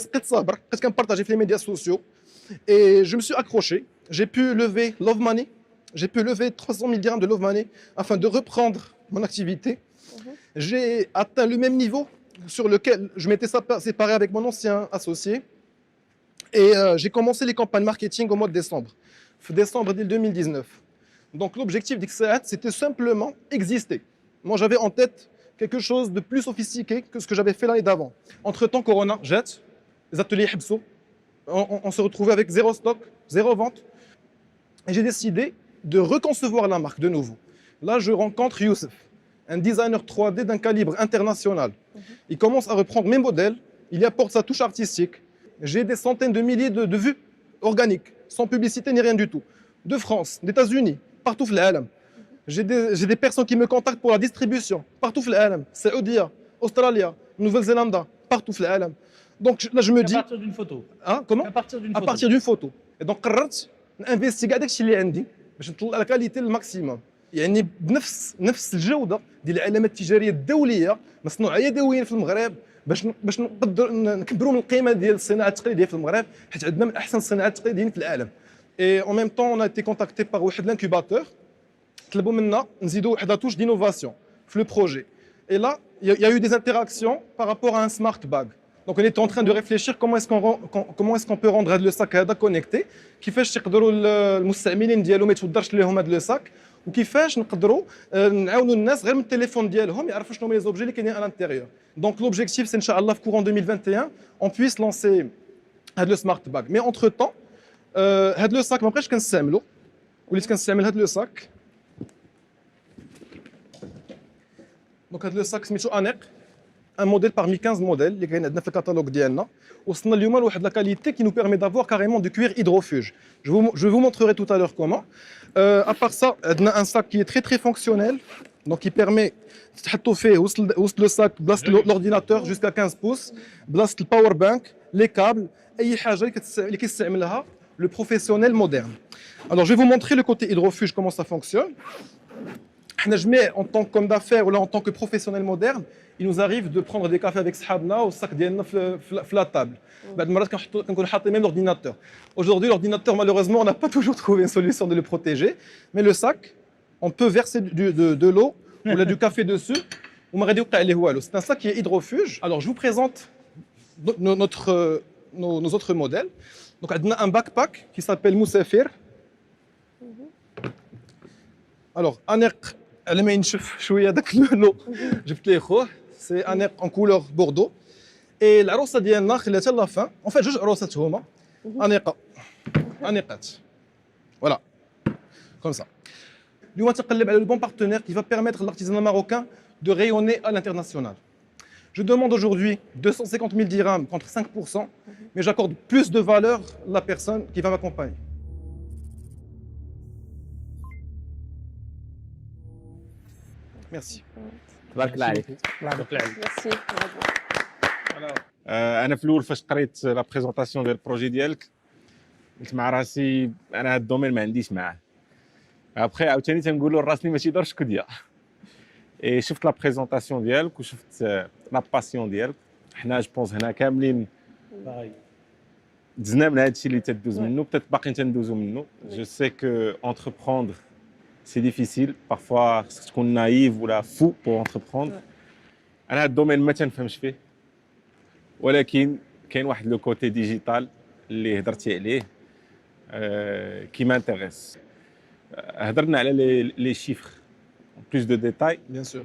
c'était ça, parce qu'on partageait les médias sociaux. Et je me suis accroché. J'ai pu lever Love Money. J'ai pu lever 300 000 dirhams de Love Money afin de reprendre mon activité. J'ai atteint le même niveau sur lequel je m'étais séparé avec mon ancien associé. Et j'ai commencé les campagnes marketing au mois de décembre. Décembre 2019. Donc l'objectif d'Ixaat, c'était simplement exister. Moi, j'avais en tête quelque chose de plus sophistiqué que ce que j'avais fait l'année d'avant. Entre-temps, Corona jette, les ateliers Hibso, on se retrouvait avec 0 stock, 0 vente. Et j'ai décidé de reconcevoir la marque de nouveau. Là, je rencontre Youssef, un designer 3D d'un calibre international. Il commence à reprendre mes modèles, il y apporte sa touche artistique. J'ai des centaines de milliers de vues organiques, sans publicité ni rien du tout. De France, d'États-Unis, partout dans le monde. J'ai des personnes qui me contactent pour la distribution, partout dans le monde. Saoudia, Australie, Nouvelle-Zélande, partout dans le monde. Donc là, je me dis... À partir d'une photo. Hein, comment? À partir d'une photo. Et donc, j'investis dans ce que j'ai باش نطلع الكاليتي الماكسيموم يعني بنفس الجوده ديال العلامات التجاريه الدوليه مصنوعيه دوليا في المغرب باش نقدر نكبروا من القيمه ديال الصناعه التقليديه في المغرب حيت عندنا من احسن الصناعات التقليديين في العالم. Et en même temps, on a été contacté par واحد l'incubateur. طلبوا منا نزيدوا واحد لا touche d'innovation في le projet. Et là, il y a eu des interactions par rapport à un smart bag. Donc on était en train de réfléchir comment est-ce qu'on peut rendre هذا le sac هذا connecté, كيفاش يقدروا المستعملين ديالو ما يتودرش لهم هذا le sac وكيفاش نقدروا نعاونوا الناس غير من التليفون ديالهم يعرفوا شنو هما لي زوبجي اللي كاينين à l'intérieur. Donc l'objectif c'est inchallah في courant 2021 on puisse lancer هذا le smart bag. Mais entre temps هذا le sac ما بقيتش كنستعملو وليت كنستعمل هذا le sac. Donc هذا le sac سميتو انيق un modèle parmi 15 modèles اللي كاين عندنا في الكاتالوج ديالنا وصلنا اليوم لواحد لا كاليتي qui nous permet d'avoir carrément du cuir hydrofuge. Je vous montrerai tout à l'heure comment. À part ça, عندنا un sac qui est très très fonctionnel donc qui permet تحطوا فيه وسط لو sac بلاصه l'ordinateur jusqu'à 15 pouces بلاصه الباور بانك les câbles اي حاجه اللي كيستعملها le professionnel moderne. Alors je vais vous montrer le côté hydrofuge comment ça fonctionne. حنا جميع en tant qu'homme d'affaires ou là en tant que professionnel moderne il nous arrive de prendre des cafés avec صحابنا والصاك ديالنا في la table. بعد المرات كنكون حاطين même l'ordinateur. Aujourd'hui l'ordinateur malheureusement on n'a pas toujours trouvé une solution de le protéger mais le sac on peut verser de l'eau ou là du café dessus وما غادي يوقع عليه والو. C'est un sac qui est hydrofuge. Alors je vous présente nos autres modèles. Donc عندنا un backpack qui s'appelle Moussafir. Alors انيق على ما ينشف شويه داك اللو جبت ليه خوه سي انيق en couleur bordeaux. Et العروسه ديالنا خليتها لا فان en fait جوج عروسات هما انيقات voilà comme ça. اليوم تقلب على le bon partenaire qui va permettre à l'artisanat marocain de rayonner à l'international. Je demande aujourd'hui 250 000 dirhams contre 5%, mais j'accorde plus de valeur à la personne qui va m'accompagner. Merci. تبارك الله عليك. ميرسي. انا في الاول فاش قريت لا بريزونطاسيون ديال البروجي ديالك قلت مع راسي انا هاد الدومين ما عنديش معاه. ابخي عاوتاني تنقولوا راسني ماشي دار شكديه. اي شفت لا بريزونطاسيون ديالك وشفت لا باسيون ديالك. حنا جو بونس هنا كاملين دزنا من هذا الشيء اللي تدوز منه بتات باقيين تندوزو منه. جو سي كو انتربروندر سي ديفيسيل بارفوا خصك تكون نايف ولا فو بور انتربروندر. انا هاد الدومين ما تنفهمش فيه ولكن كاين واحد لو كوتي ديجيتال اللي هضرتي عليه كي مانتيريس. هضرنا على لي شيفر plus de détails. Bien sûr.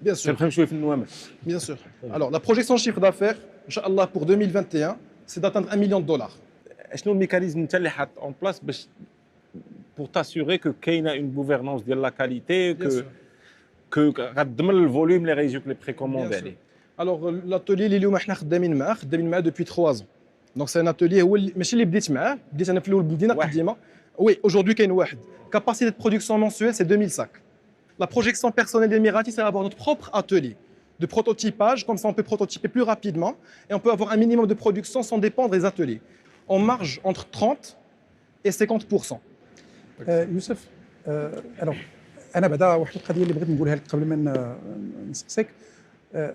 Bien sûr. تنفهم شويه في النوامر. Bien sûr. Alors, la projection chiffre d'affaires, Inch'Allah, pour 2021, c'est d'atteindre $1 million. شنو الميكانيزم انت اللي حاط اون بلاس باش pour t'assurer que كاينه une gouvernance ديال لا كاليتي que غتضمن الفوليوم اللي غيجيوك لي بريكوموند عليه. Alors, l'atelier اللي اليوم احنا خدامين معاه depuis 3 ans. Donc, c'est un atelier هو ماشي اللي بديت معاه، بديت انا في الاول بالمدينه قديمه. Oui, aujourd'hui كاين واحد. Capacité de production mensuelle, c'est 2000 sacs. La projection personnelle d'Emirati, c'est d'avoir notre propre atelier de prototypage, comme ça on peut prototyper plus rapidement et on peut avoir un minimum de production sans dépendre des ateliers. On marge entre 30 et 50%. يوسف الو انا بعدا واحد القضيه اللي بغيت نقولها لك قبل ما نسقسيك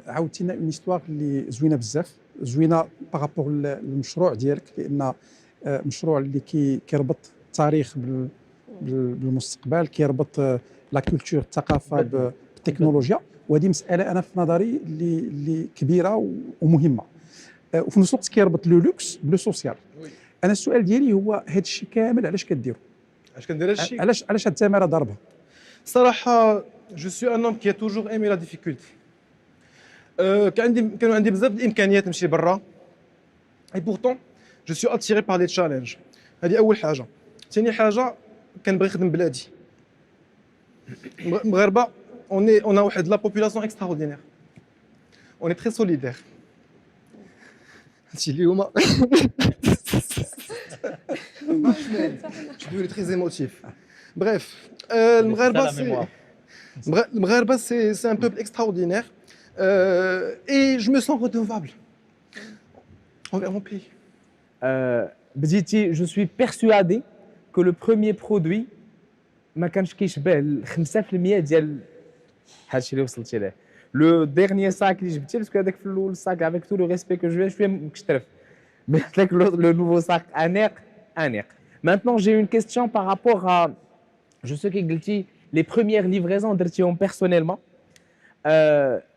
عاودتينا اون هيستوار اللي زوينه بزاف زوينه بارابور للمشروع ديالك لان مشروع اللي كيربط التاريخ بالمستقبل كيربط لا كولتور الثقافه بالتكنولوجيا وهذه مساله انا في نظري اللي كبيره ومهمه وفي نفس الوقت كيربط لو لوكس بلو سوسيال. انا السؤال ديالي هو هذا الشيء كامل علاش كديروا؟ علاش كندير هذا الشيء؟ علاش هاد التماره ضاربه؟ صراحه جو سوي ان هوم كي توجور ايمي لا ديفيكولتي. كانوا عندي بزاف الامكانيات نمشي برا اي بورتون جو سوي اتيري بار لي تشالنج. هذه اول حاجه. ثاني حاجه كنبغي نخدم بلادي. مغاربه on a واحد لا بوبولاسيون اكستراوردينير. On est très solidaire. هادشي اليوم Je suis très émotif. Bref, le Maghreb, c'est un peuple extraordinaire et je me sens redevable envers mon pays. بديتي je suis persuadé que le premier produit ما كانش كيشبه 5% ديال هادشي اللي وصلتي ليه. لو ديرنيي ساك اللي جبتي باسكو هذاك في الاول ساك افيك تو لو ريسبي كو جو شويه مكشترف مي لك لو نوفو ساك انيق. Maintenant, j'ai une question par rapport à, je sais que les premières livraisons درتيهم personnellement,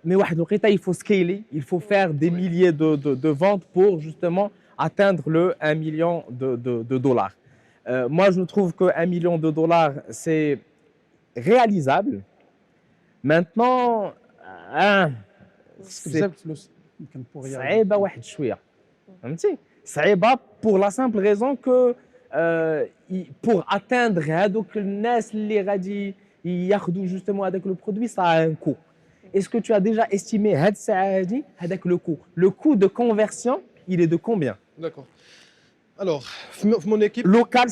mais واحد الوقيته il faut scaler, il faut faire des milliers de ventes pour justement atteindre le 1 million de dollars. Moi, je trouve que 1 million de dollars, c'est réalisable. Maintenant, بزاف الفلوس يمكن صعيبه واحد شويه فهمتي صعيبه pour la simple raison que pour atteindre هذوك الناس اللي غادي ياخذوا justement هذاك لو برودوي ça a un coût. Est-ce que tu as déjà estimé هاد الساعه هادي هذاك le coût de conversion il est de combien? D'accord. Alors, mon équipe local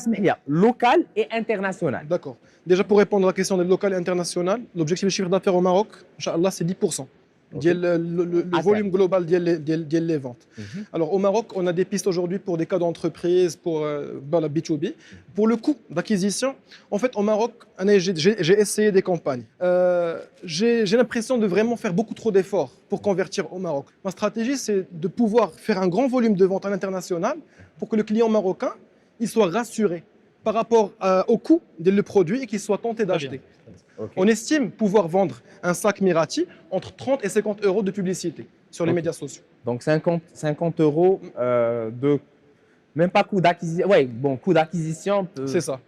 local et international. D'accord. Déjà pour répondre à la question des local et international, l'objectif de chiffre d'affaires au Maroc, Inch'Allah, c'est 10%. Okay. Le volume global des ventes. Alors au Maroc, on a des pistes aujourd'hui pour des cas d'entreprise, pour la B2B. Pour le coût d'acquisition, en fait, au Maroc, j'ai essayé des campagnes. J'ai l'impression de vraiment faire beaucoup trop d'efforts pour convertir au Maroc. Ma stratégie, c'est de pouvoir faire un grand volume de vente à l'international pour que le client marocain il soit rassuré par rapport au coût du produit et qu'il soit tenté d'acheter. Okay. On estime pouvoir vendre un sac Mirati entre 30 et 50 euros de publicité sur les médias sociaux. Donc 50 euros de... Même pas coût d'acquisition. Oui, bon, coût d'acquisition... C'est ça.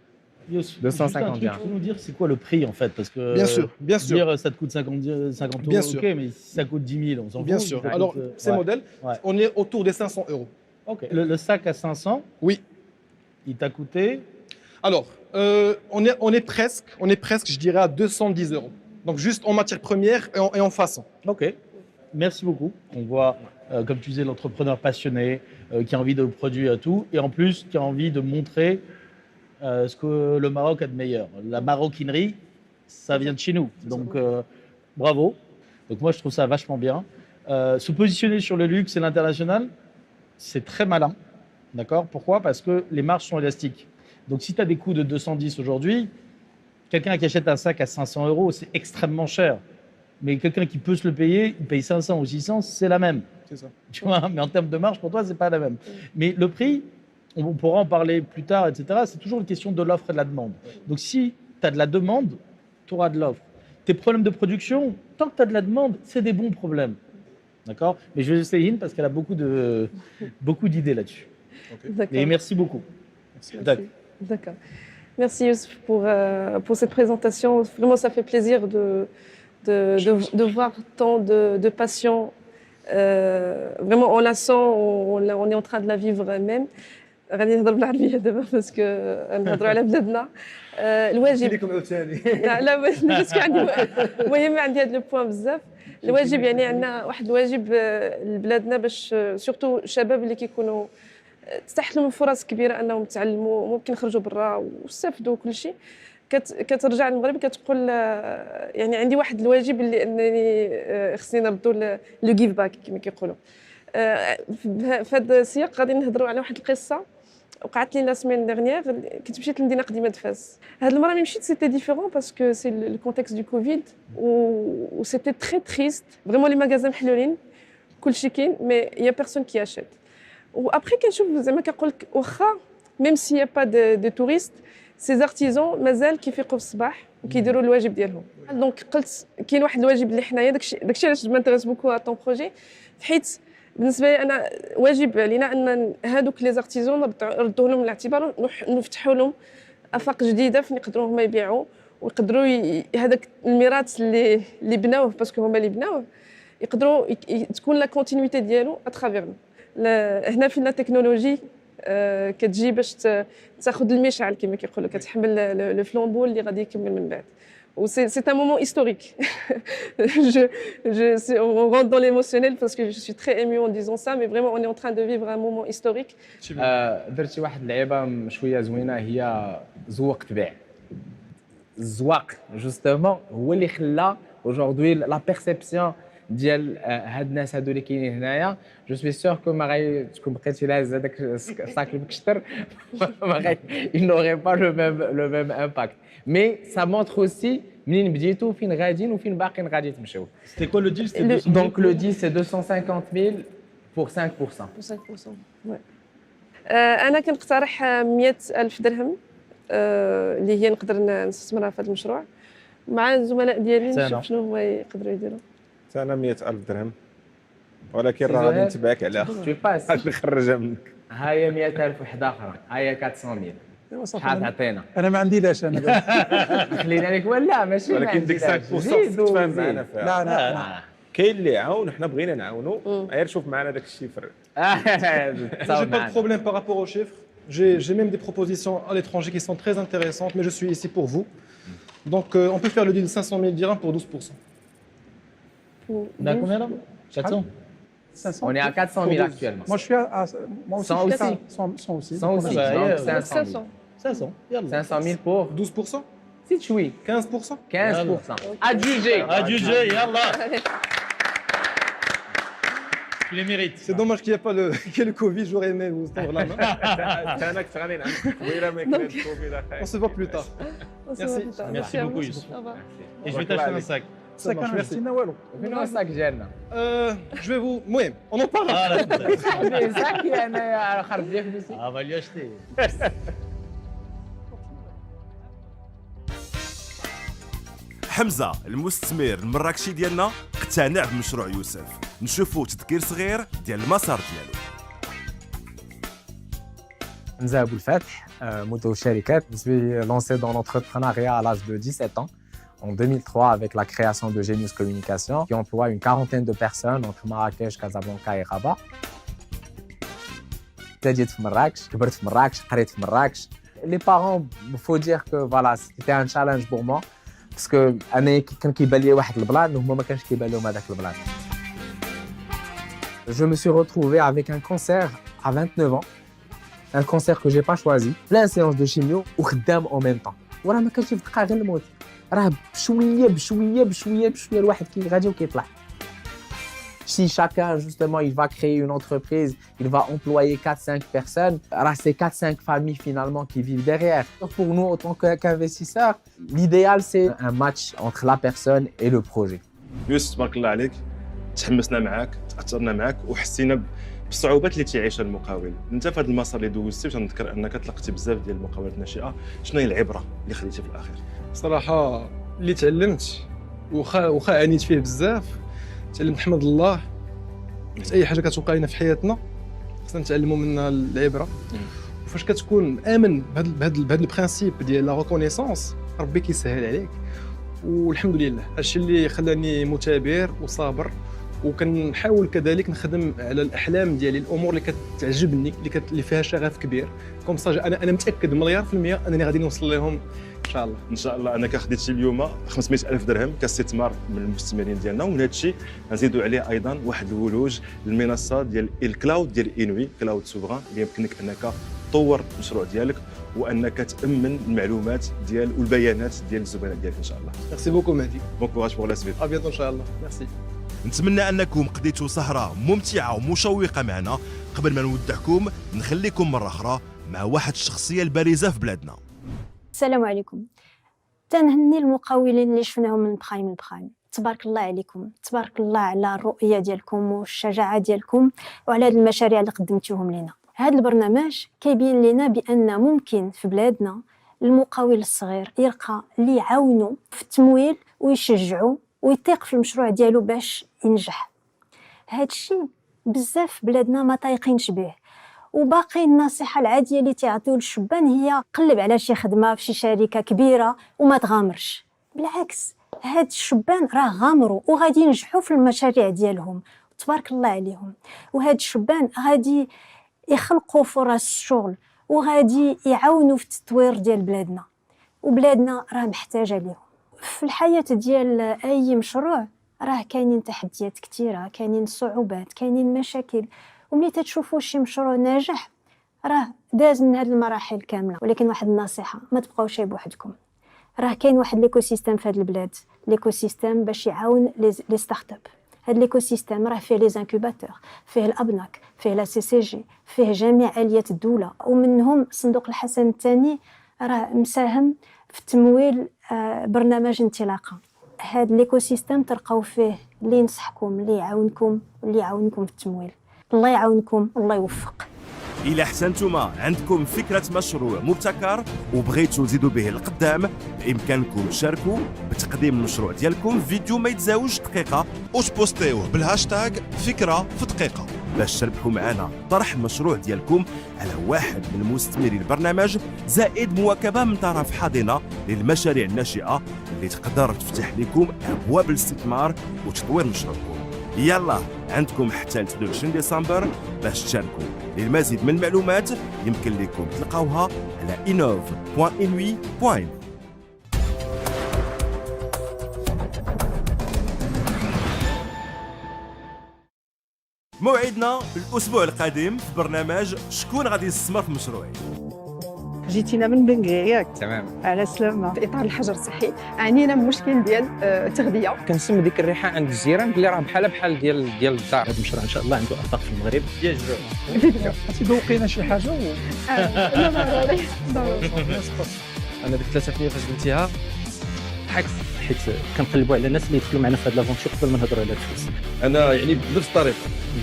250 bien. Tu peux nous dire c'est quoi le prix en fait? Parce que bien sûr. Dire ça te coûte 50 euros, bien sûr. Ok, mais si ça coûte 10 000, on s'en fout. Bien sûr. Alors, ces modèles, on est autour des 500 euros. Okay. Le sac à 500, oui. Il t'a coûté? Alors, on est presque, je dirais, à 210 euros. Donc, juste en matière première et en façon. Ok. Merci beaucoup. On voit, comme tu disais, l'entrepreneur passionné qui a envie de produire tout et en plus qui a envie de montrer ce que le Maroc a de meilleur. La maroquinerie, ça vient de chez nous. Donc, bravo. Donc, moi, je trouve ça vachement bien. Se positionner sur le luxe et l'international, c'est très malin. D'accord? Pourquoi? Parce que les marges sont élastiques. Donc, si tu as des coûts de 210 aujourd'hui, quelqu'un qui achète un sac à 500 €, c'est extrêmement cher. Mais quelqu'un qui peut se le payer, il paye 500 ou 600, c'est la même. C'est ça. Tu vois, mais en termes de marge, pour toi, c'est pas la même. Mais le prix, on pourra en parler plus tard, etc. C'est toujours une question de l'offre et de la demande. Donc, si tu as de la demande, tu auras de l'offre. Tes problèmes de production, tant que tu as de la demande, c'est des bons problèmes. D'accord? Mais je vais laisser Yin parce qu'elle a beaucoup d'idées là-dessus. D'accord. Et merci beaucoup. D'accord. Merci Youssef pour cette présentation. Vraiment, ça fait plaisir de voir tant de passion. Vraiment, on la sent, on est en train de la vivre même. غادي نهضر بالعربيه دابا باسكو نهضروا على بلادنا الواجب لا بس عندي المهم عندي هذا لو بوين بزاف الواجب يعني عندنا واحد الواجب لبلادنا باش سورتو الشباب اللي كيكونوا تتاحت لهم فرص كبيره انهم يتعلموا ممكن يخرجوا برا ويستافدوا كل شيء كترجع للمغرب كتقول يعني عندي واحد الواجب اللي انني خصني نردوا لو جيف باك كما كيقولوا في هذا السياق غادي نهضروا على واحد القصه وقعت لي لا سيمين ديرنيير كنت مشيت لمدينه قديمه فاس هاد المره ملي مشيت سيتي ديفيرون باسكو سي لو كونتكست دو كوفيد و سيتي تري تريست فريمون لي ماغازان محلولين كلشي كاين مي يا بيرسون كي اشيت و ابري كنشوف زعما كنقول لك واخا ميم سي يا با دو توريست سي زارتيزون مازال كيفيقوا في الصباح وكيديروا الواجب ديالهم دونك قلت كاين واحد الواجب اللي حنايا داكشي علاش مانتيريس بوكو ا طون بروجي حيت بالنسبه لي انا واجب علينا ان هادوك لي زارتيزون نردوا لهم الاعتبار نفتحوا لهم افاق جديده فين يقدروا هما يبيعوا ويقدروا هذاك الميراث اللي بناوه باسكو هما اللي بناوه يقدروا تكون لا كونتينيتي ديالو اترافيرنا هنا فين لا تكنولوجي كتجي باش تاخذ المشعل كما كيقولوا كتحمل لو فلامبو اللي غادي يكمل من بعد. C'est un moment historique. On rentre dans l'émotionnel parce que je suis très émue en disant ça, mais vraiment on est en train de vivre un moment historique. درتي واحد اللعيبه شويه زوينه هي زوق تبيع. الزواق جوستومون هو اللي خلى aujourd'hui la perception ديال هاد الناس هادو اللي كاينين هنايا جو سوي سور كو ما غادي تكون بقيتي لاز هذاك الساك المكشتر ما غادي il n'aurait pas le même impact. Mais ça montre aussi منين بديتو فين غاديين وفين باقيين غادي تمشيو. C'était quoi le deal? C'était Donc le deal c'est 250 000 pour 5%. Pour 5%. Ouais. انا كنقترح 100,000 درهم اللي هي نقدر نستثمرها في هذا المشروع مع الزملاء ديالي نشوف شنو هما يقدروا يديروا. انا 100,000 درهم ولكن راه غادي نتبعك عليها غادي نخرجها منك. ها هي 100,000 وحده اخرى ها هي 400,000 شحال تعطينا؟ انا ما عندي لاش انا خلينا لك ولا ماشي ولكن ديك 5% تفاهم معنا فيها. لا كاين اللي يعاون حنا بغينا نعاونوا غير شوف معنا داك الشيفر. J'ai pas de problème par rapport aux chiffres. J'ai même des propositions à l'étranger qui sont très intéressantes, mais je suis ici pour vous. Donc on peut faire le deal de 500 000 dirhams pour 12%. On a combien là? 400? 500. On est à 400 000 actuellement. Moi je suis à 100 aussi. 100 aussi. 100 aussi. 500 000. 500. 500 000 pour 12%. Si tu oui. 15%. 15%. Adjugé. Adjugé, yallah. Tu les mérites. C'est dommage qu'il n'y ait pas le Covid, j'aurais aimé vous tendre la main. On se voit plus tard. Merci. Merci beaucoup Youssef. Au revoir. Et je vais t'acheter un sac. Ça marche, merci. فين الساك ديالنا؟ Je vais vous... المهم on en parle. الساك انا خرج ليك بيسي. On va lui acheter. حمزه المستثمر المراكشي ديالنا اقتنع بمشروع يوسف. نشوفوا تذكير صغير ديال المسار ديالو. Hamza Aboul Fath, moto Sharikat. Je suis lancé dans l'entrepreneuriat à l'âge de 17 ans, en 2003, avec la création de Genius Communication, qui emploie une quarantaine de personnes entre Marrakech, Casablanca et Rabat. J'ai في Marrakech, كبرت في Marrakech, قريت في Marrakech. Les parents, il faut dire que voilà, c'était un challenge pour moi, parce que أنا كان كيبان لي واحد البلان وهما ما كانش كيبان لهم هذاك البلان. Je me suis retrouvé avec un cancer à 29 ans. Un cancer que j'ai pas choisi, plein séance de chimio وخدام en même temps. وراه ما كانش يبقى غير الموت. راه بشويه الواحد كي غادي وكيطلع. Si chacun justement il va créer une entreprise il va employer 4-5 personnes. Alors, c'est 4-5 familles finalement qui vivent derrière. Donc, pour nous, en tant qu'investisseurs, l'idéal, c'est un match entre la personne et le projet. يوسف تبارك الله عليك، تحمسنا معاك، تاثرنا معاك وحسينا بالصعوبات اللي تيعيشها المقاول. انت في هذا المسار اللي دوزتي وتنذكر انك تلقيتي بزاف ديال المقاولات الناشئه، شنو هي العبره اللي خديتي في الاخير؟ صراحه اللي تعلمت وخا عانيت فيه بزاف، تعلمت نحمد الله. حيت اي حاجه كتوقع لنا في حياتنا خصنا نتعلموا منها العبره. وفاش كتكون امن بهذا البرانسيب ديال لا ريكونيسونس، ربي كيسهل عليك. والحمد لله هادشي اللي خلاني مثابر وصابر، وكنحاول كذلك نخدم على الاحلام ديالي، الامور اللي كتعجبني اللي فيها شغف كبير. كوم سا انا متاكد مليار في المية انني غادي نوصل لهم ان شاء الله. ان شاء الله انك خديتي اليوم 500,000 درهم كاستثمار من المستثمرين ديالنا، ومن هذا الشيء نزيدوا عليه ايضا واحد الولوج للمنصه ديال الكلاود ديال انوي كلاود سوفران، اللي يمكنك انك تطور المشروع ديالك وانك تامن المعلومات ديال والبيانات ديال الزبناء ديالك ان شاء الله. ميرسي بوكو مهدي. بون كوراج بور لا سويت. ا بيانتو ان شاء الله. ميرسي. نتمنى انكم قضيتوا سهره ممتعه ومشوقه معنا. قبل ما نودعكم نخليكم مره اخرى مع واحد الشخصيه البارزه في بلادنا. السلام عليكم. تنهني المقاولين اللي شفناهم من برايم لبرايم. تبارك الله عليكم، تبارك الله على الرؤيه ديالكم والشجاعه ديالكم وعلى هذه المشاريع اللي قدمتوهم لنا. هذا البرنامج كيبين لنا بان ممكن في بلادنا المقاول الصغير يلقى اللي يعاونوا في التمويل ويشجعوا ويثيق في المشروع ديالو باش ينجح. هذا الشيء بزاف في بلادنا ما طايقينش به. وباقي النصيحه العاديه اللي تعطيو للشبان هي قلب على شي خدمه في شي شركه كبيره وما تغامرش. بالعكس، هاد الشبان راه غامروا وغادي ينجحوا في المشاريع ديالهم، تبارك الله عليهم. وهاد الشبان غادي يخلقوا فرص الشغل وغادي يعاونوا في التطوير ديال بلادنا، وبلادنا راه محتاجه ليهم. في الحياه ديال اي مشروع راه كاينين تحديات كثيره، كاينين صعوبات، كاينين مشاكل، وملي تتشوفوا شي مشروع ناجح راه داز من هذه المراحل كامله. ولكن واحد النصيحه، ما تبقاوش بوحدكم. راه كاين واحد ليكو سيستيم في هذه البلاد، ليكو سيستيم باش يعاون لي ستارت اب. هذا ليكو سيستيم راه فيه لي زانكوباتور، فيه الابناك، فيه لا سي سي جي، فيه جميع اليات الدوله، ومنهم صندوق الحسن الثاني راه مساهم في تمويل برنامج انطلاقه. هذا ليكو سيستيم تلقاو فيه اللي ينصحكم، اللي يعاونكم، واللي يعاونكم في التمويل. الله يعاونكم والله يوفق. إلا حسنتما عندكم فكرة مشروع مبتكر وبغيتوا تزيدوا به القدام، بإمكانكم تشاركوا بتقديم المشروع ديالكم فيديو ما يتزاوجش دقيقة وتبوستيوه بالهاشتاغ فكرة في دقيقة باش تربحوا معنا طرح المشروع ديالكم على واحد من مستثمري البرنامج، زائد مواكبة من طرف حاضنة للمشاريع الناشئة اللي تقدر تفتح لكم أبواب الاستثمار وتطوير مشروعكم. يلا عندكم حتى 23 ديسمبر باش تشاركوا. للمزيد من المعلومات يمكن لكم تلقاوها على innov.inui.info. موعدنا الاسبوع القادم في برنامج شكون غادي يستثمر في مشروعي. جيتينا من بنقي ياك؟ تمام. على سلامة. في إطار الحجر الصحي عانينا من مشكل ديال التغذية. كنسمع ديك الريحة عند الجيران بلي راه بحال ديال الدار. هذا المشروع ان شاء الله عنده افاق في المغرب. تذوقينا شي حاجة لا ضروري. انا ديك 3% فاش قلتيها حيت كنقلبوا على الناس اللي يدخلوا معنا في هذا لافونتور قبل ما نهضروا على الفلوس. انا يعني بنفس الطريقه،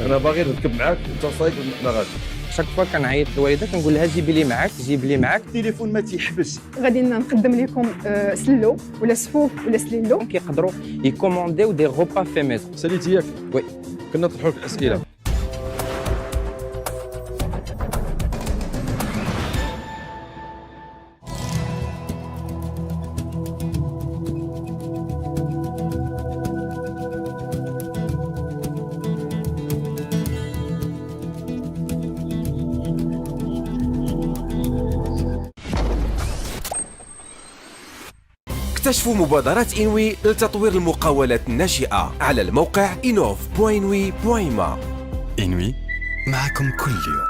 انا باغي نركب معاك وانت صايب انا غادي. شاك فوا كنعيط للوالده كنقول لها جيبي لي معاك، جيب لي معاك. التليفون ما تيحبس. غادي نقدم لكم سلو ولا سفوف ولا سليلو. كيقدروا يكومونديو دي غوبا في ميزون. ساليتي ياك؟ وي. كنا نطرحوا لك الاسئله. اكتشفوا مبادرات إنوي لتطوير المقاولات الناشئة على الموقع innov.inui.ma. إنوي معكم كل يوم.